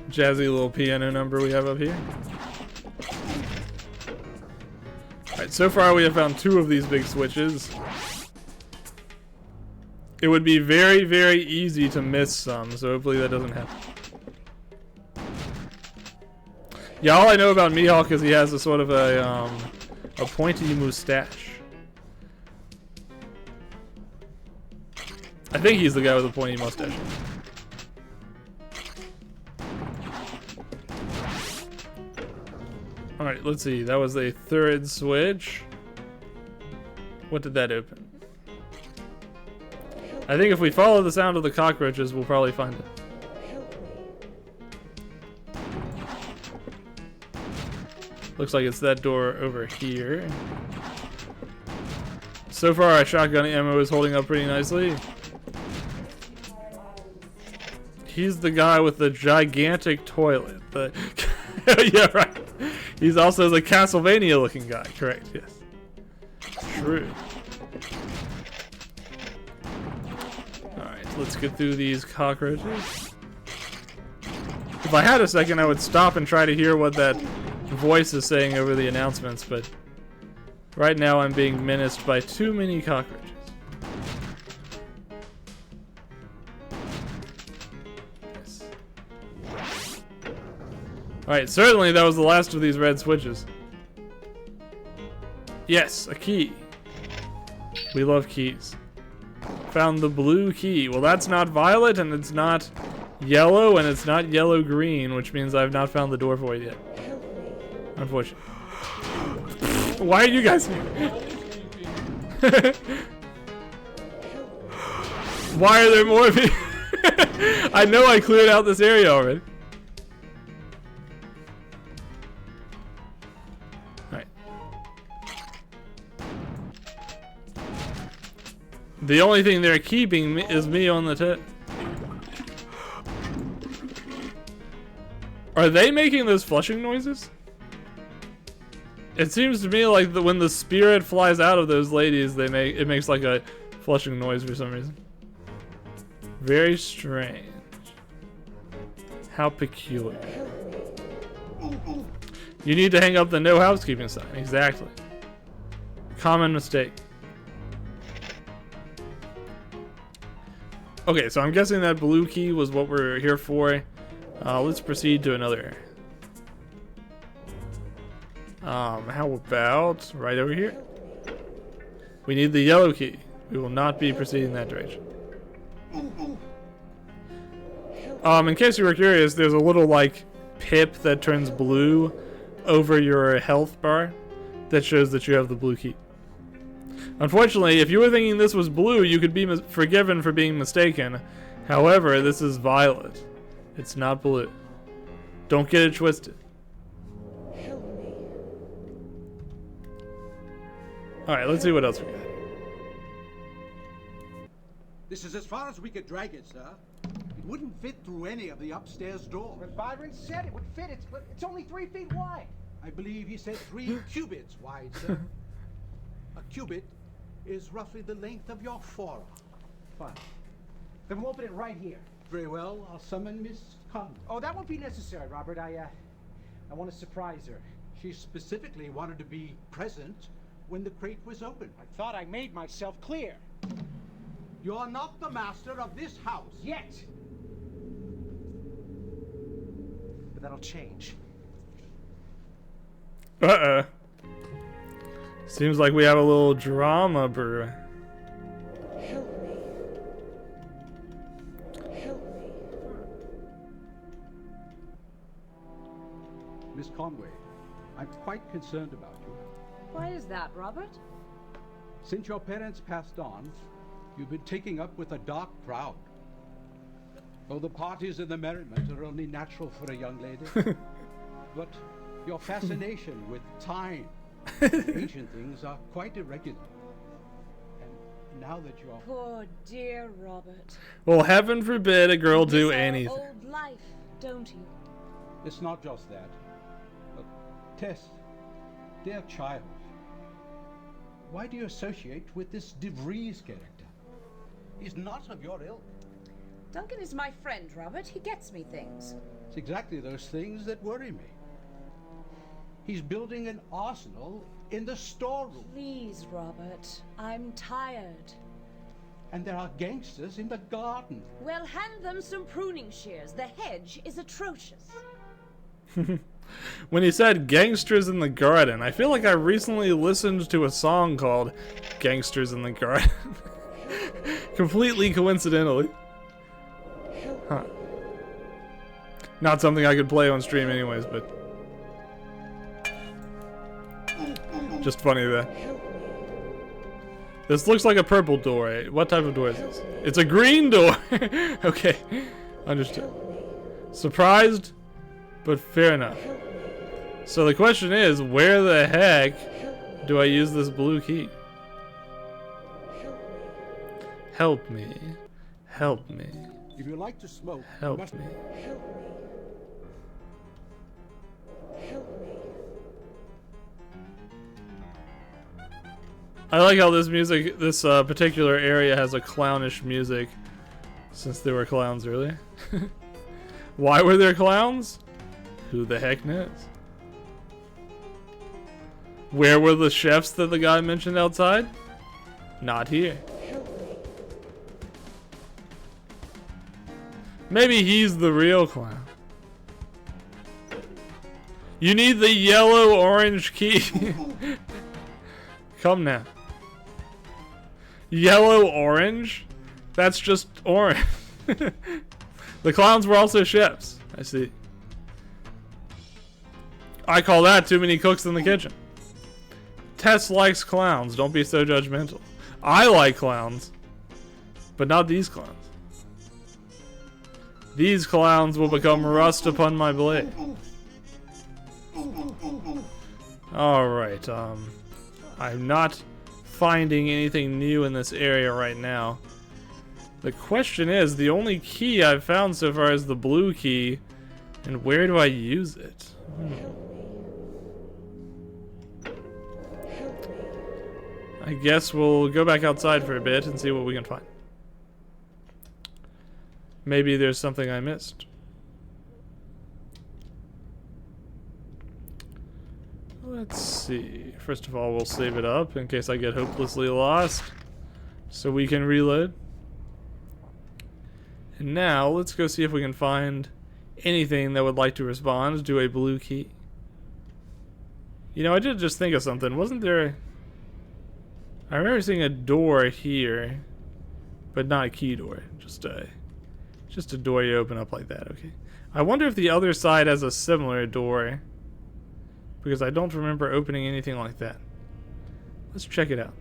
Jazzy little piano number we have up here. Alright, so far we have found 2 of these big switches. It would be very, very easy to miss some, so hopefully that doesn't happen. Yeah, all I know about Mihawk is he has a sort of a pointy mustache. I think he's the guy with the pointy mustache. Alright, let's see. That was a 3rd switch. What did that open? I think if we follow the sound of the cockroaches, we'll probably find it. Looks like it's that door over here. So far, our shotgun ammo is holding up pretty nicely. He's the guy with the gigantic toilet. Yeah, right. He's also the Castlevania-looking guy. Correct, yes. True. Alright, let's get through these cockroaches. If I had a second, I would stop and try to hear what that voice is saying over the announcements, but right now I'm being menaced by too many cockroaches. Yes. Alright, certainly that was the last of these red switches. Yes, a key. We love keys. Found the blue key. Well, that's not violet, and it's not yellow, and it's not yellow-green, which means I've not found the door for it yet. Unfortunately. Why are you guys here? Why are there more of you? I know I cleared out this area already. Alright. The only thing they're keeping is me on the tip. Are they making those flushing noises? It seems to me like when the spirit flies out of those ladies, it makes like a flushing noise for some reason. Very strange. How peculiar. You need to hang up the no housekeeping sign. Exactly. Common mistake. Okay, so I'm guessing that blue key was what we're here for. Let's proceed to another area. How about right over here? We need the yellow key. We will not be proceeding that direction. In case you were curious, there's a little like pip that turns blue over your health bar that shows that you have the blue key. Unfortunately, if you were thinking this was blue, you could be forgiven for being mistaken. However, this is violet. It's not blue. Don't get it twisted. Alright, let's see what else we got. This is as far as we could drag it, sir. It wouldn't fit through any of the upstairs doors. But Byron said it would fit. It's only 3 feet wide. I believe he said 3 cubits wide, sir. A cubit is roughly the length of your forearm. Fine. Then we'll open it right here. Very well. I'll summon Miss Conway. Oh, that won't be necessary, Robert. I want to surprise her. She specifically wanted to be present when the crate was opened. I thought I made myself clear. You're not the master of this house. Yet. But that'll change. Uh-oh. Seems like we have a little drama brewing. Help me. Help me. Miss Conway, I'm quite concerned about you. Why is that, Robert? Since your parents passed on, you've been taking up with a dark crowd. Oh, the parties and the merriment are only natural for a young lady. But your fascination with time and ancient things are quite irregular. And now that you're... Poor dear Robert. Well, heaven forbid a girl do You miss our anything. old life, don't you? It's not just that. But Tess, dear child, why do you associate with this DeVries character? He's not of your ilk. Duncan is my friend, Robert. He gets me things. It's exactly those things that worry me. He's building an arsenal in the storeroom. Please, Robert. I'm tired. And there are gangsters in the garden. Well, hand them some pruning shears. The hedge is atrocious. When he said gangsters in the garden, I feel like I recently listened to a song called Gangsters in the Garden. Completely coincidentally. Huh. Not something I could play on stream anyways, but just funny there. This looks like a purple door. What type of door is this? It's a green door! Okay, understood. Surprised, but fair enough. So the question is, where the heck do I use this blue key? Help me. Help me. If you like to smoke, Help you must... me. I like how this music, this particular area has a clownish music, since there were clowns earlier. Why were there clowns? Who the heck knows? Where were the chefs that the guy mentioned outside? Not here. Maybe he's the real clown. You need the yellow-orange key. Come now. Yellow-orange? That's just orange. The clowns were also chefs. I see. I call that too many cooks in the kitchen. Tess likes clowns. Don't be so judgmental. I like clowns. But not these clowns. These clowns will become rust upon my blade. Alright, I'm not finding anything new in this area right now. The question is, the only key I've found so far is the blue key, and where do I use it? I guess we'll go back outside for a bit and see what we can find. Maybe there's something I missed. Let's see. First of all, we'll save it up in case I get hopelessly lost, so we can reload. And now, let's go see if we can find anything that would like to respond to a blue key. You know, I did just think of something. Wasn't there... I remember seeing a door here, but not a key door. Just a door you open up like that, okay. I wonder if the other side has a similar door, because I don't remember opening anything like that. Let's check it out.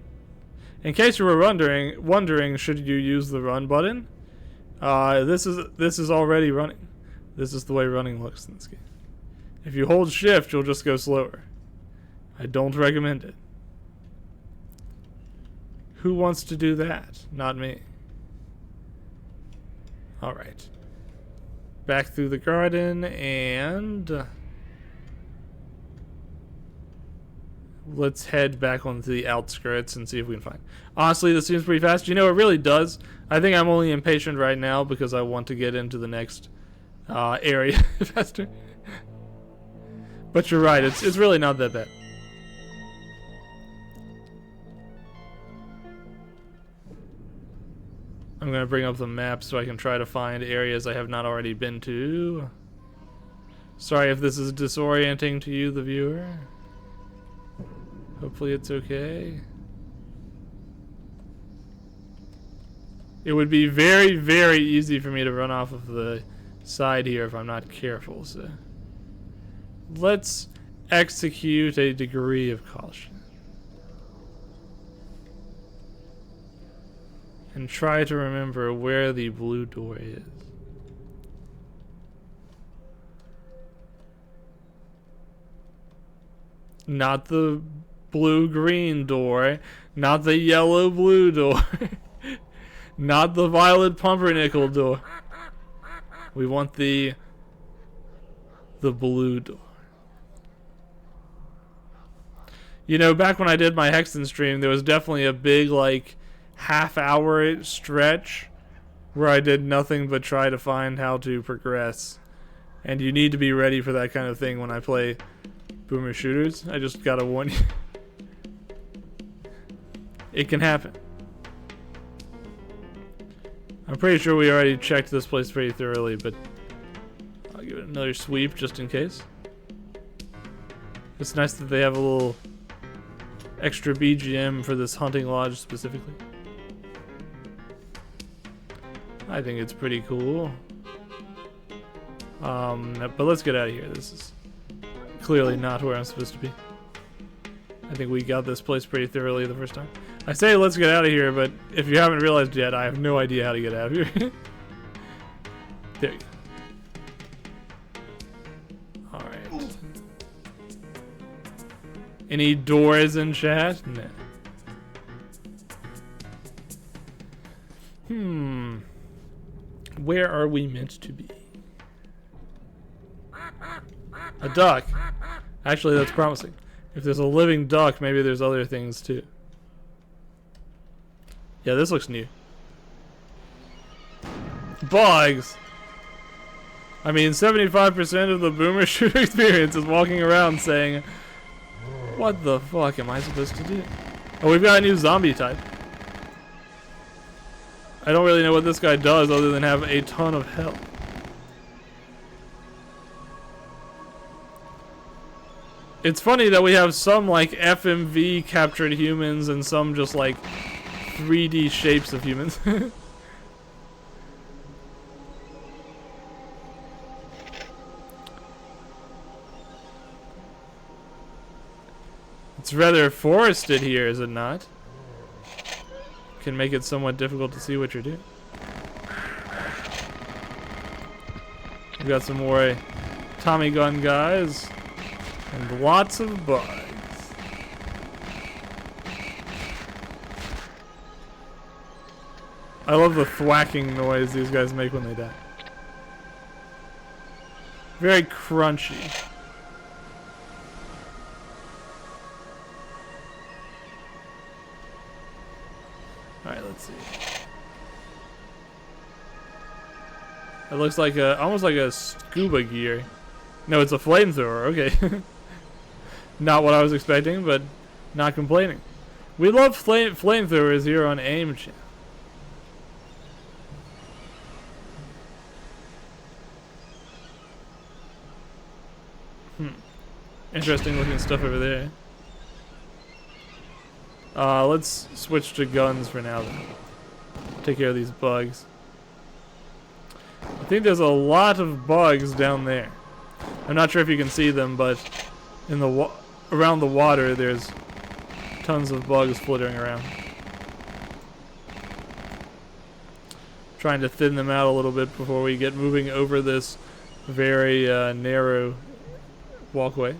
In case you were wondering, should you use the run button? This is already running. This is the way running looks in this game. If you hold shift, you'll just go slower. I don't recommend it. Who wants to do that? Not me. Alright. Back through the garden and... let's head back onto the outskirts and see if we can find. Honestly, this seems pretty fast. You know, it really does. I think I'm only impatient right now because I want to get into the next area faster. But you're right, it's really not that bad. I'm going to bring up the map so I can try to find areas I have not already been to. Sorry if this is disorienting to you, the viewer. Hopefully it's okay. It would be very, very easy for me to run off of the side here if I'm not careful, so... let's execute a degree of caution. And try to remember where the blue door is. Not the blue-green door, not the yellow-blue door, not the violet pumpernickel door. We want the blue door. You know, back when I did my Hexen stream, there was definitely a big, like, half-hour stretch where I did nothing but try to find how to progress. And you need to be ready for that kind of thing when I play boomer shooters. I just gotta warn you. It can happen. I'm pretty sure we already checked this place pretty thoroughly, but I'll give it another sweep just in case. It's nice that they have a little extra BGM for this hunting lodge specifically. I think it's pretty cool. But let's get out of here. This is clearly not where I'm supposed to be. I think we got this place pretty thoroughly the first time. I say let's get out of here, but if you haven't realized yet, I have no idea how to get out of here. There you go. Alright. Any doors in chat? No. Where are we meant to be? A duck. Actually, that's promising. If there's a living duck, maybe there's other things too. Yeah, this looks new. Bugs! I mean, 75% of the boomer shooter experience is walking around saying, what the fuck am I supposed to do? Oh, we've got a new zombie type. I don't really know what this guy does other than have a ton of health. It's funny that we have some like FMV captured humans and some just like 3D shapes of humans. It's rather forested here, is it not? Can make it somewhat difficult to see what you're doing. We've got some more Tommy gun guys and lots of bugs. I love the thwacking noise these guys make when they die. Very crunchy. Alright, let's see. It looks like almost like a scuba gear. No, it's a flamethrower. Okay. Not what I was expecting, but not complaining. We love flamethrowers here on AIM Channel. Interesting looking stuff over there. Let's switch to guns for now then. Take care of these bugs. I think there's a lot of bugs down there. I'm not sure if you can see them, but in the around the water there's tons of bugs flittering around. Trying to thin them out a little bit before we get moving over this very narrow walkway.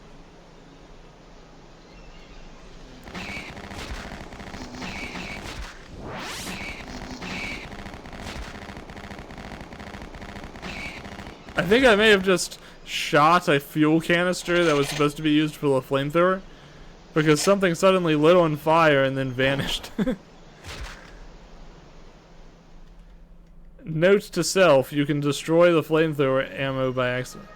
I think I may have just shot a fuel canister that was supposed to be used for the flamethrower, because something suddenly lit on fire and then vanished. Note to self, you can destroy the flamethrower ammo by accident.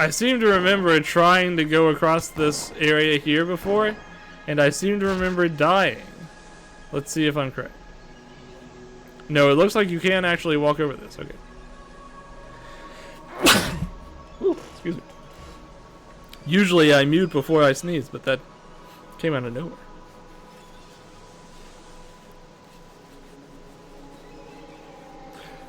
I seem to remember trying to go across this area here before, and I seem to remember dying. Let's see if I'm correct. No, it looks like you can actually walk over this. Okay. Ooh, excuse me. Usually I mute before I sneeze, but that came out of nowhere.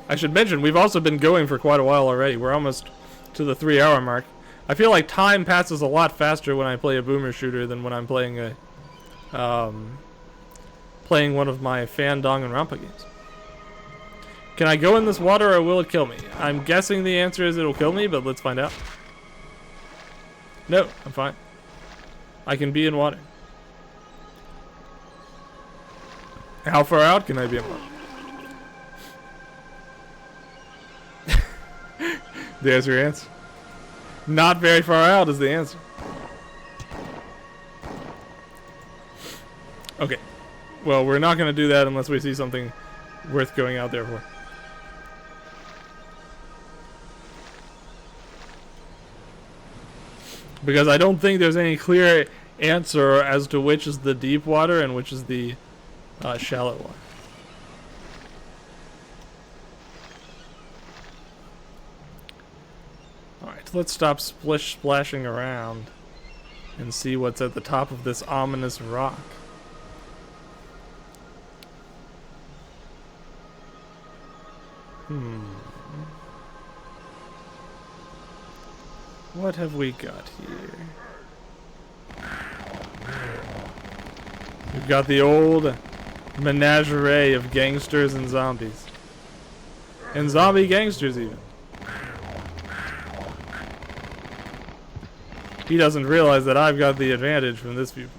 I should mention, we've also been going for quite a while already. We're almost to the 3-hour mark. I feel like time passes a lot faster when I play a boomer shooter than when I'm playing a, playing one of my Fandong and Rampa games. Can I go in this water or will it kill me? I'm guessing the answer is it'll kill me, but let's find out. No, I'm fine. I can be in water. How far out can I be in water? There's your answer. Not very far out is the answer. Okay. Well, we're not going to do that unless we see something worth going out there for. Because I don't think there's any clear answer as to which is the deep water and which is the shallow water. Alright, let's stop splashing around and see what's at the top of this ominous rock. What have we got here? We've got the old menagerie of gangsters and zombies. And zombie gangsters even. He doesn't realize that I've got the advantage from this viewpoint.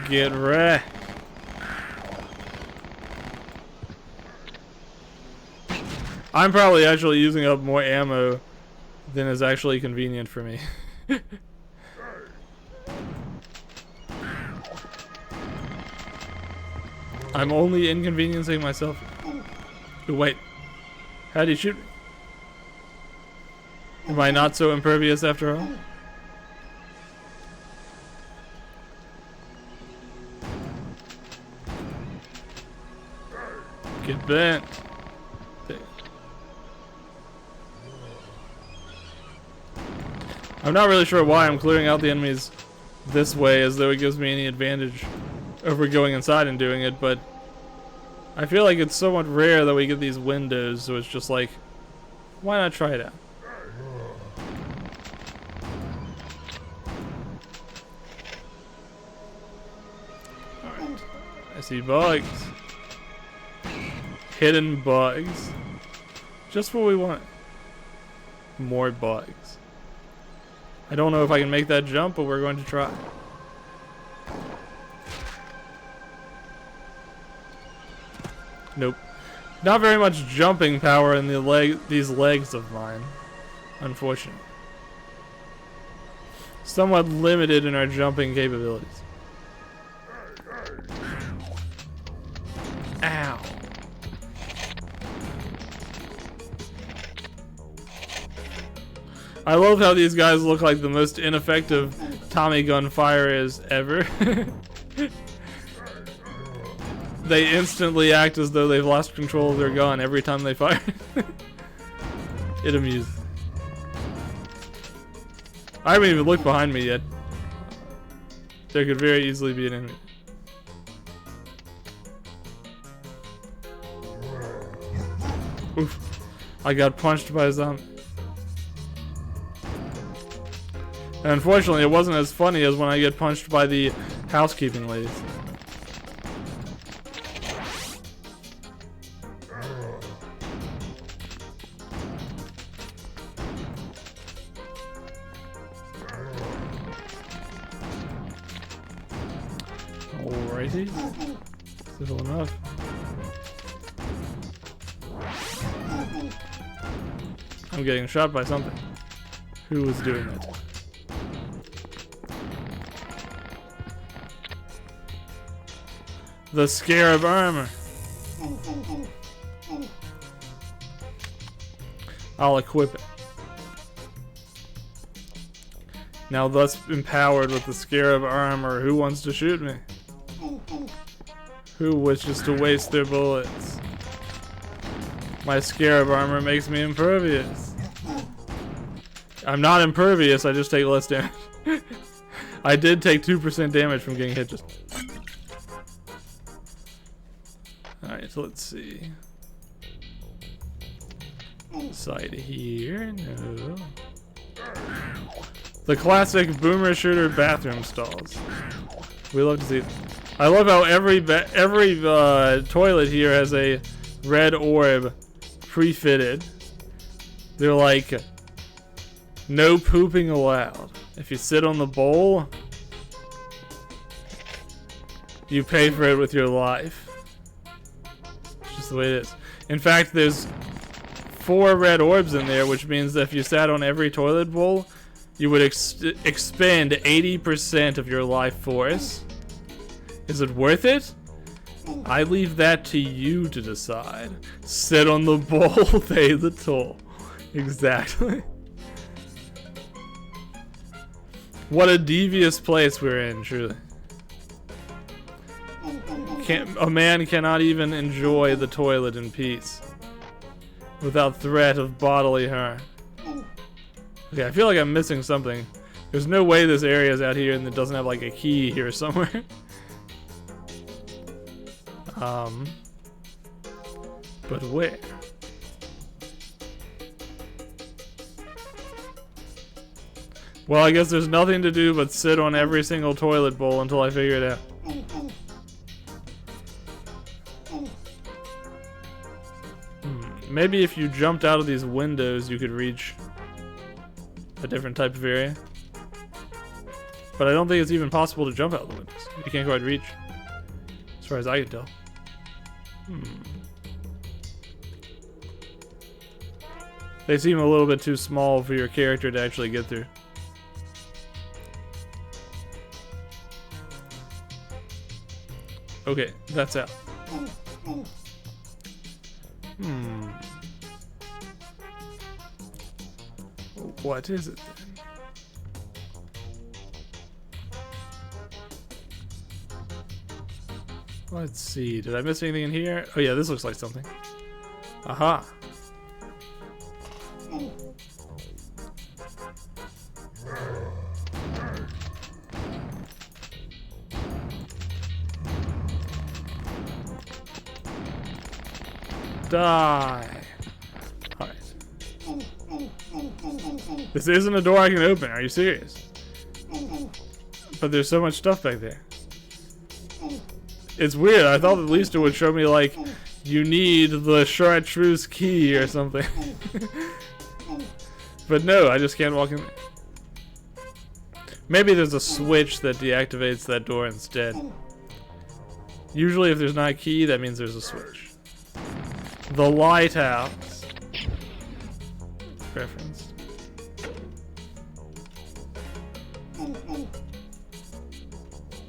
Get wrecked. I'm probably actually using up more ammo than is actually convenient for me. I'm only inconveniencing myself. Ooh, wait. How'd he shoot me? Am I not so impervious after all? Get bent. I'm not really sure why I'm clearing out the enemies this way as though it gives me any advantage over going inside and doing it, but I feel like it's somewhat rare that we get these windows, so it's just like, why not try it out? Alright, I see bugs. Hidden bugs. Just what we want. More bugs. I don't know if I can make that jump, but we're going to try. Nope. Not very much jumping power in these legs of mine, unfortunately. Somewhat limited in our jumping capabilities. Ow. I love how these guys look like the most ineffective Tommy gun firers ever. They instantly act as though they've lost control of their gun every time they fire. It amuses me. I haven't even looked behind me yet. There could very easily be an enemy. Oof. I got punched by a zombie. And unfortunately, it wasn't as funny as when I get punched by the housekeeping ladies. Alrighty. Civil enough. I'm getting shot by something. Who was doing it? The scarab armor. I'll equip it. Now thus empowered with the scarab armor, who wants to shoot me? Who wishes to waste their bullets? My scarab armor makes me impervious. I'm not impervious, I just take less damage. I did take 2% damage from getting hit just. Alright, so let's see. Side here, no. The classic boomer shooter bathroom stalls. We love to see it. I love how every toilet here has a red orb pre-fitted. They're like, no pooping allowed. If you sit on the bowl, you pay for it with your life. It's just the way it is. In fact, there's 4 red orbs in there, which means that if you sat on every toilet bowl, you would expend 80% of your life force. Is it worth it? I leave that to you to decide. Sit on the bowl, pay the toll. Exactly. What a devious place we're in, truly. A man cannot even enjoy the toilet in peace without threat of bodily harm. Okay, I feel like I'm missing something. There's no way this area is out here and it doesn't have like a key here somewhere. But where? Well, I guess there's nothing to do but sit on every single toilet bowl until I figure it out. Maybe if you jumped out of these windows, you could reach a different type of area. But I don't think it's even possible to jump out of the windows. You can't quite reach, as far as I can tell. They seem a little bit too small for your character to actually get through. Okay, that's out. What is it then? Let's see. Did I miss anything in here? Oh yeah, this looks like something. Aha. Die. Alright. This isn't a door I can open. Are you serious? But there's so much stuff back there. It's weird. I thought at least it would show me like, you need the chartreuse key or something. But no, I just can't walk in there. Maybe there's a switch that deactivates that door instead. Usually if there's not a key, that means there's a switch. The lighthouse. Reference.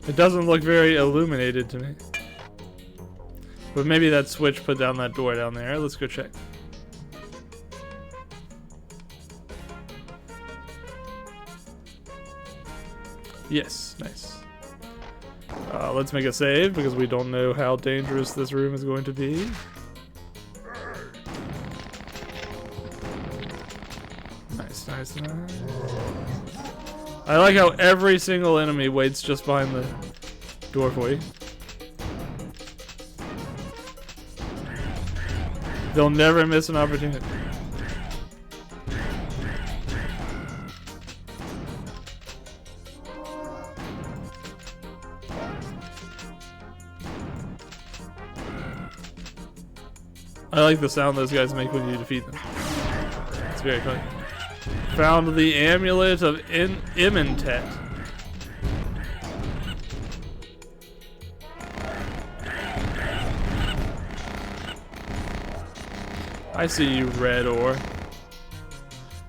It doesn't look very illuminated to me. But maybe that switch put down that door down there. Let's go check. Yes, nice. Let's make a save because we don't know how dangerous this room is going to be. Nice, nice, nice. I like how every single enemy waits just behind the door for you. They'll never miss an opportunity. I like the sound those guys make when you defeat them. It's very funny. Found the amulet of Imhotep. I see you, red ore.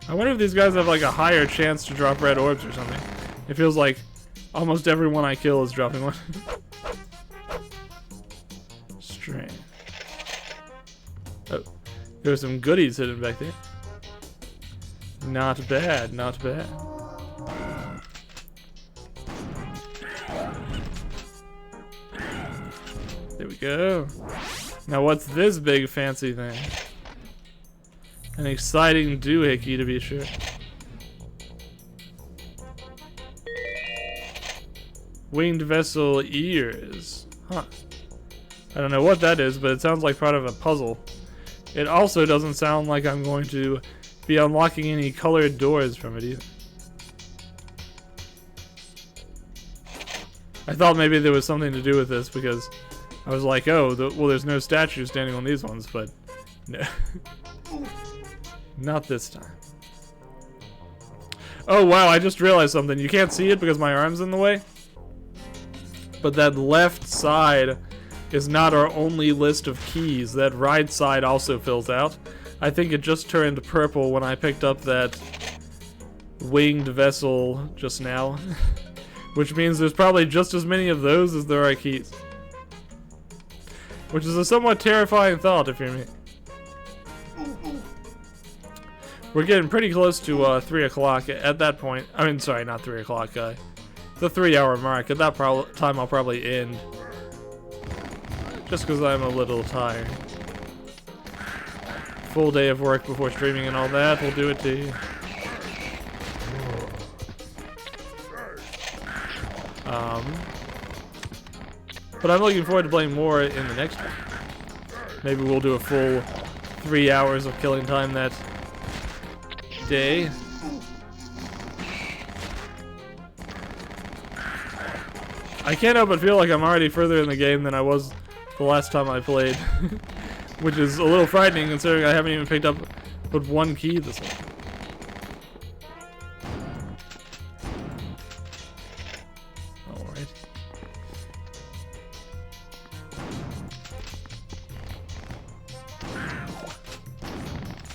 I wonder if these guys have like a higher chance to drop red orbs or something. It feels like almost everyone I kill is dropping one. Strange. Oh, there's some goodies hidden back there. Not bad, not bad. There we go. Now what's this big fancy thing? An exciting doohickey to be sure. Winged vessel ears. Huh. I don't know what that is, but it sounds like part of a puzzle. It also doesn't sound like I'm going to be unlocking any colored doors from it either. I thought maybe there was something to do with this because I was like, oh, well, there's no statue standing on these ones, but no. Not this time. Oh, wow, I just realized something. You can't see it because my arm's in the way. But that left side is not our only list of keys. That right side also fills out. I think it just turned purple when I picked up that winged vessel just now. Which means there's probably just as many of those as there are keys. Which is a somewhat terrifying thought if you're me. We're getting pretty close to 3 o'clock at that point. I mean, sorry, not 3 o'clock. The 3-hour mark. At that time, I'll probably end. Just because I'm a little tired. Full day of work before streaming and all that will do it to you. But I'm looking forward to playing more in the next one. Maybe we'll do a full 3 hours of killing time that day. I can't help but feel like I'm already further in the game than I was the last time I played. Which is a little frightening considering I haven't even picked up but one key this one. Alright.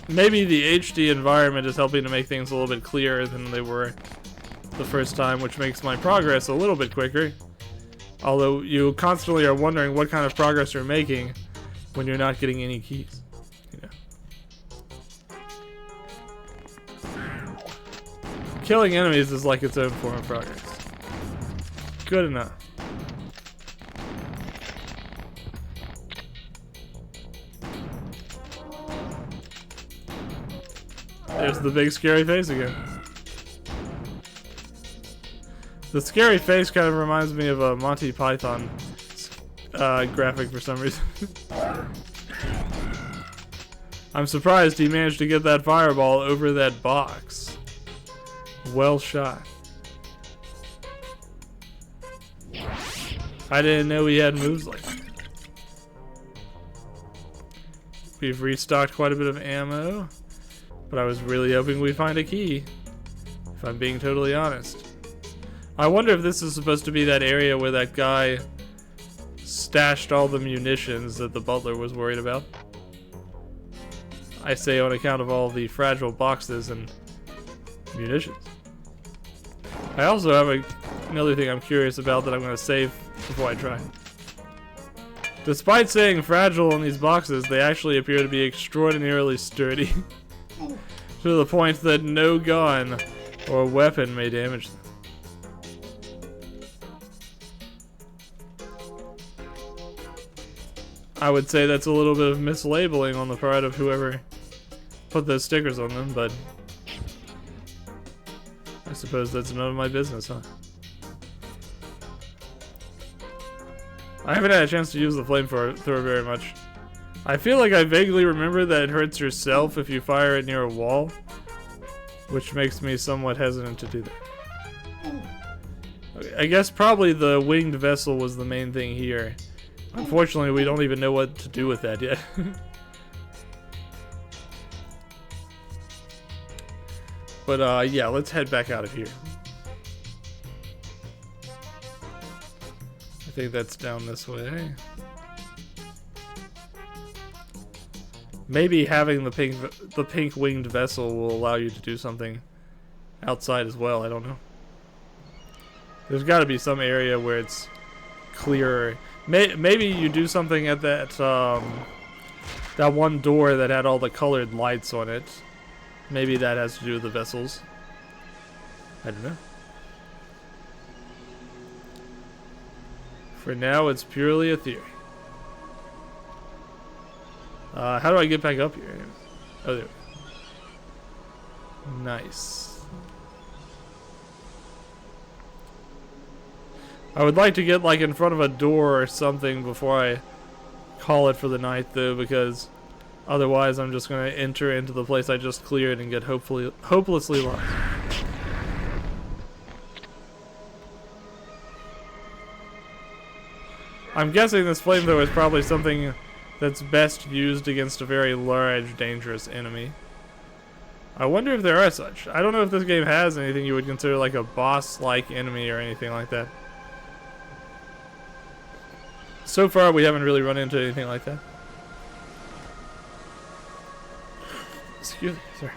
Maybe the HD environment is helping to make things a little bit clearer than they were the first time, which makes my progress a little bit quicker. Although you constantly are wondering what kind of progress you're making when you're not getting any keys. You know. Killing enemies is like its own form of progress. Good enough. There's the big scary face again. The scary face kind of reminds me of a Monty Python graphic for some reason. I'm surprised he managed to get that fireball over that box. Well shot. I didn't know he had moves like that. We've restocked quite a bit of ammo, but I was really hoping we'd find a key, if I'm being totally honest. I wonder if this is supposed to be that area where that guy stashed all the munitions that the butler was worried about. I say on account of all the fragile boxes and munitions. I also have another thing I'm curious about that I'm going to save before I try. Despite saying fragile on these boxes, they actually appear to be extraordinarily sturdy. To the point that no gun or weapon may damage them. I would say that's a little bit of mislabeling on the part of whoever put those stickers on them, but I suppose that's none of my business, huh? I haven't had a chance to use the flamethrower very much. I feel like I vaguely remember that it hurts yourself if you fire it near a wall, which makes me somewhat hesitant to do that. Okay, I guess probably the winged vessel was the main thing here. Unfortunately, we don't even know what to do with that yet. But yeah, let's head back out of here. I think that's down this way. Maybe having the pink winged vessel will allow you to do something outside as well. I don't know. There's got to be some area where it's clearer. Maybe you do something at that that one door that had all the colored lights on it. Maybe that has to do with the vessels. I don't know. For now, it's purely a theory. How do I get back up here? Oh, there. Nice. I would like to get like in front of a door or something before I call it for the night though, because otherwise I'm just going to enter into the place I just cleared and get hopelessly lost. I'm guessing this flamethrower is probably something that's best used against a very large, dangerous enemy. I wonder if there are such. I don't know if this game has anything you would consider like a boss-like enemy or anything like that. So far, we haven't really run into anything like that. Excuse me, sorry.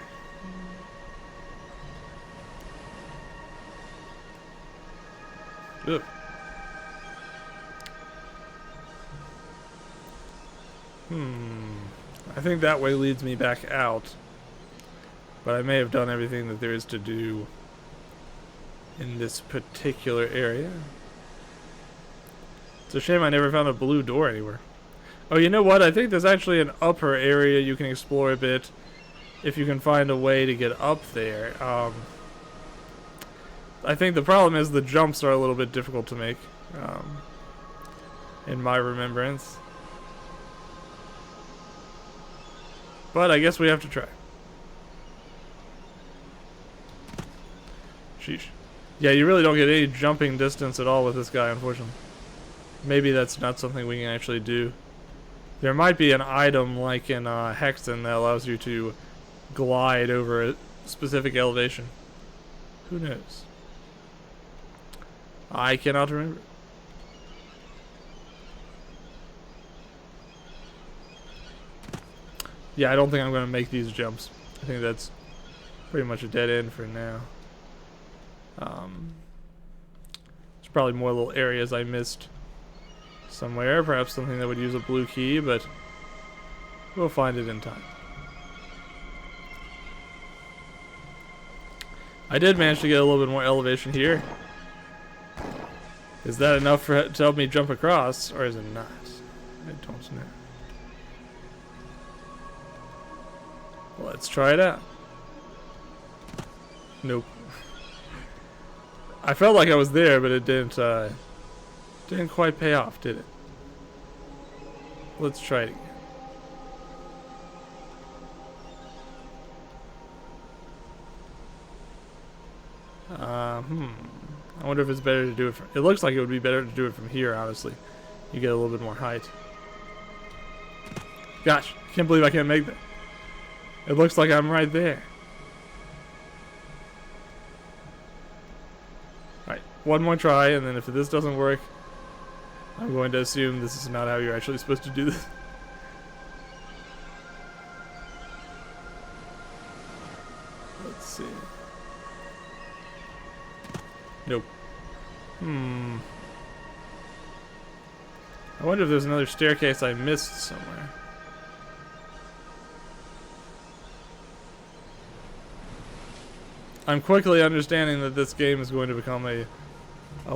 Ugh. I think that way leads me back out. But I may have done everything that there is to do in this particular area. It's a shame I never found a blue door anywhere. Oh, you know what? I think there's actually an upper area you can explore a bit if you can find a way to get up there. I think the problem is the jumps are a little bit difficult to make, in my remembrance. But I guess we have to try. Sheesh. Yeah, you really don't get any jumping distance at all with this guy, unfortunately. Maybe that's not something we can actually do. There might be an item like in Hexen that allows you to glide over a specific elevation. Who knows? I cannot remember. Yeah, I don't think I'm going to make these jumps. I think that's pretty much a dead end for now. There's probably more little areas I missed somewhere. Perhaps something that would use a blue key, but we'll find it in time. I did manage to get a little bit more elevation here. Is that enough to help me jump across, or is it not? I don't know. Let's try it out. Nope. I felt like I was there, but it didn't quite pay off, did it? Let's try it again. I wonder if it's better to do it from... It looks like it would be better to do it from here, honestly. You get a little bit more height. Gosh, I can't believe I can't make that. It looks like I'm right there. Alright, one more try, and then if this doesn't work, I'm going to assume this is not how you're actually supposed to do this. Let's see. Nope. I wonder if there's another staircase I missed somewhere. I'm quickly understanding that this game is going to become a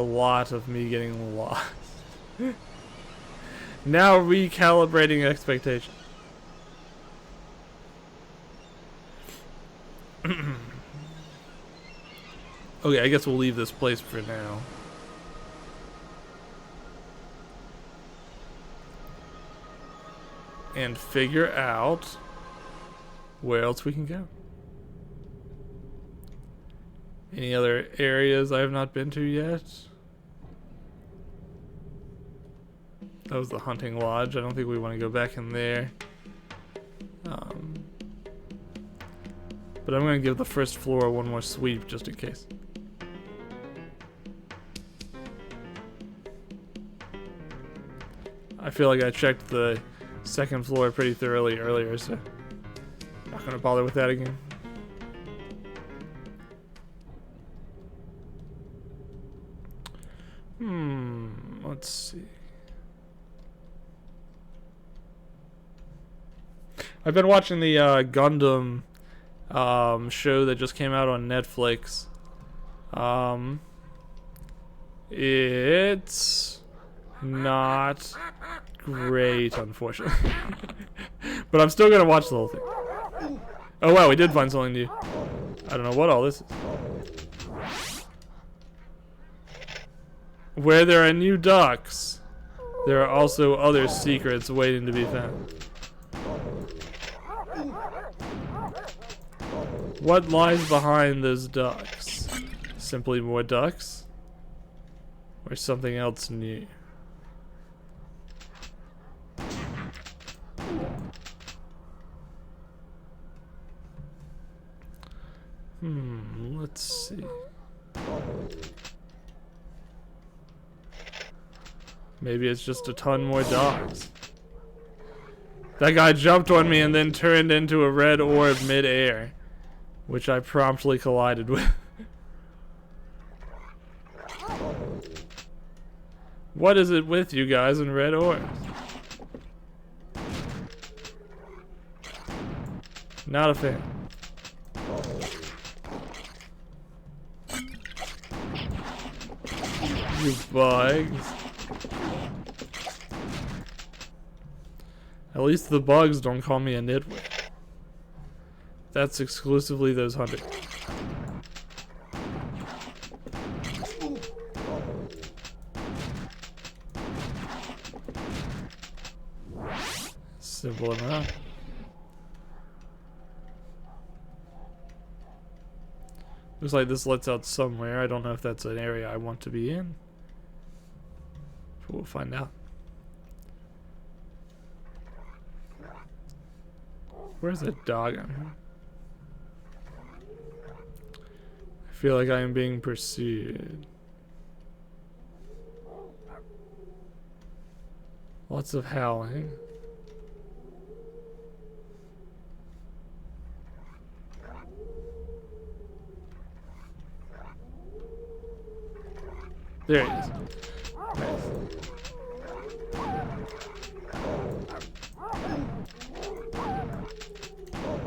lot of me getting lost. Now recalibrating expectations. Okay, I guess we'll leave this place for now. And figure out where else we can go. Any other areas I have not been to yet? That was the hunting lodge. I don't think we want to go back in there. But I'm going to give the first floor one more sweep just in case. I feel like I checked the second floor pretty thoroughly earlier, so I'm not going to bother with that again. Let's see. I've been watching the Gundam show that just came out on Netflix. It's not great, unfortunately. But I'm still gonna watch the whole thing. Oh wow, we did find something new. I don't know what all this is. Where there are new docks, there are also other secrets waiting to be found. What lies behind those ducks? Simply more ducks? Or something else new? Let's see. Maybe it's just a ton more dogs. That guy jumped on me and then turned into a red orb mid-air, which I promptly collided with. What is it with you guys in red orbs? Not a fan. You bugs. At least the bugs don't call me a nitwit. That's exclusively those hunters. Simple enough. Looks like this lets out somewhere. I don't know if that's an area I want to be in. But we'll find out. Where's the dog on here? I feel like I am being pursued. Lots of howling. There he is. Nice.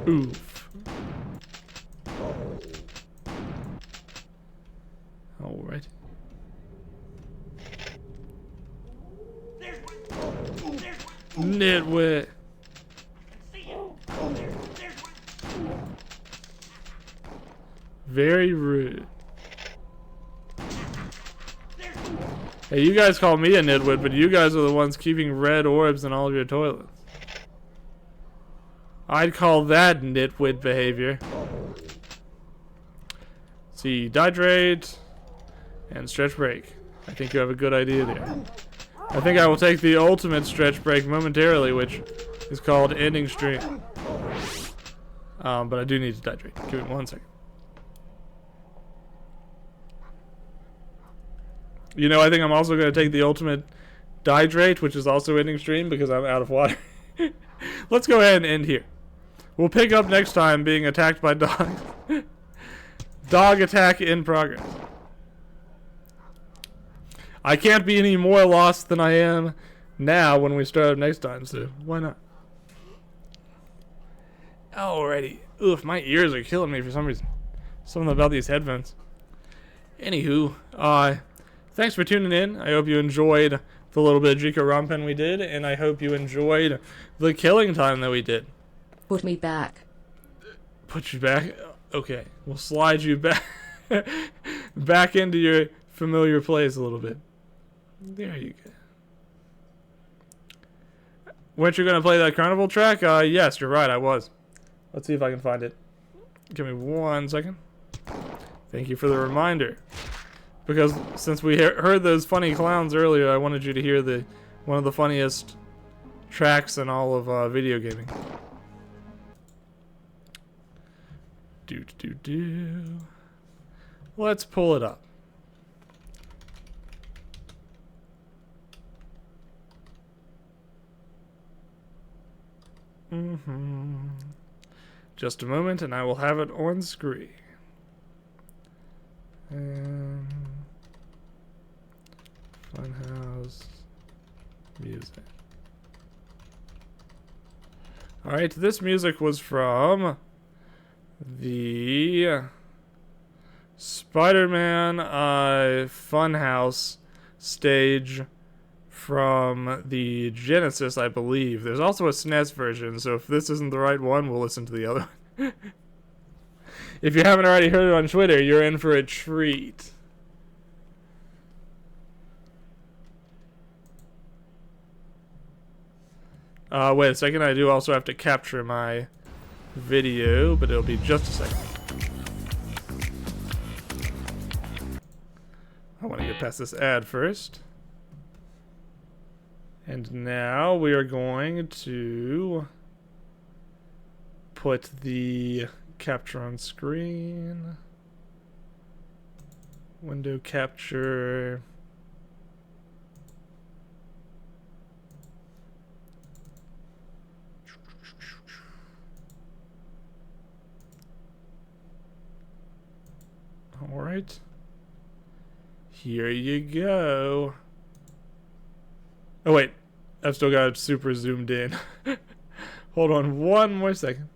Oof. Alright. Nitwit. Very rude. Hey, you guys call me a nitwit, but you guys are the ones keeping red orbs in all of your toilets. I'd call that nitwit behavior. See, hydrate and stretch break. I think you have a good idea there. I think I will take the ultimate stretch break momentarily, which is called ending stream. But I do need to hydrate. Give me 1 second. You know, I think I'm also going to take the ultimate hydrate, which is also ending stream because I'm out of water. Let's go ahead and end here. We'll pick up next time being attacked by dogs. Dog attack in progress. I can't be any more lost than I am now when we start up next time, so why not? Alrighty. Oof, my ears are killing me for some reason. Something about these headphones. Anywho, thanks for tuning in. I hope you enjoyed the little bit of Jika Rompen we did, and I hope you enjoyed the killing time that we did. Put me back. Put you back? Okay, we'll slide you back back into your familiar place a little bit. There you go. Weren't you going to play that Carnival track? Yes, you're right, I was. Let's see if I can find it. Give me 1 second. Thank you for the reminder. Because since we heard those funny clowns earlier, I wanted you to hear one of the funniest tracks in all of video gaming. Let's pull it up. Just a moment and I will have it on screen. Funhouse music. Alright, this music was from the Spider-Man Funhouse stage from the Genesis, I believe. There's also a SNES version, so if this isn't the right one, we'll listen to the other one. If you haven't already heard it on Twitter, you're in for a treat. Wait a second, I do also have to capture my video, but it'll be just a second. I want to get past this ad first. And now we are going to put the capture on screen. Window capture. All right. Here you go. Oh wait, I've still got it super zoomed in. Hold on one more second.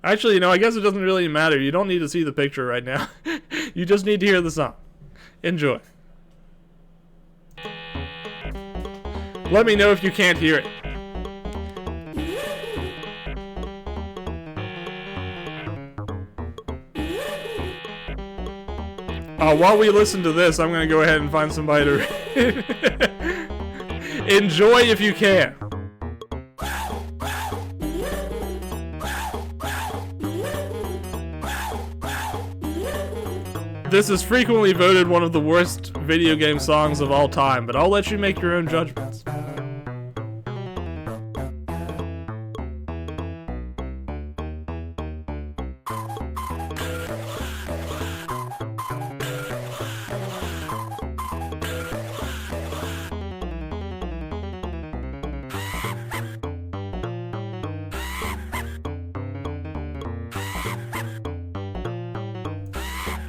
Actually, you know, I guess it doesn't really matter. You don't need to see the picture right now. You just need to hear the song. Enjoy. Let me know if you can't hear it. While we listen to this, I'm going to go ahead and find somebody to enjoy if you can. This is frequently voted one of the worst video game songs of all time, but I'll let you make your own judgments.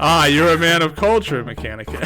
Ah, you're a man of culture, Mechanica.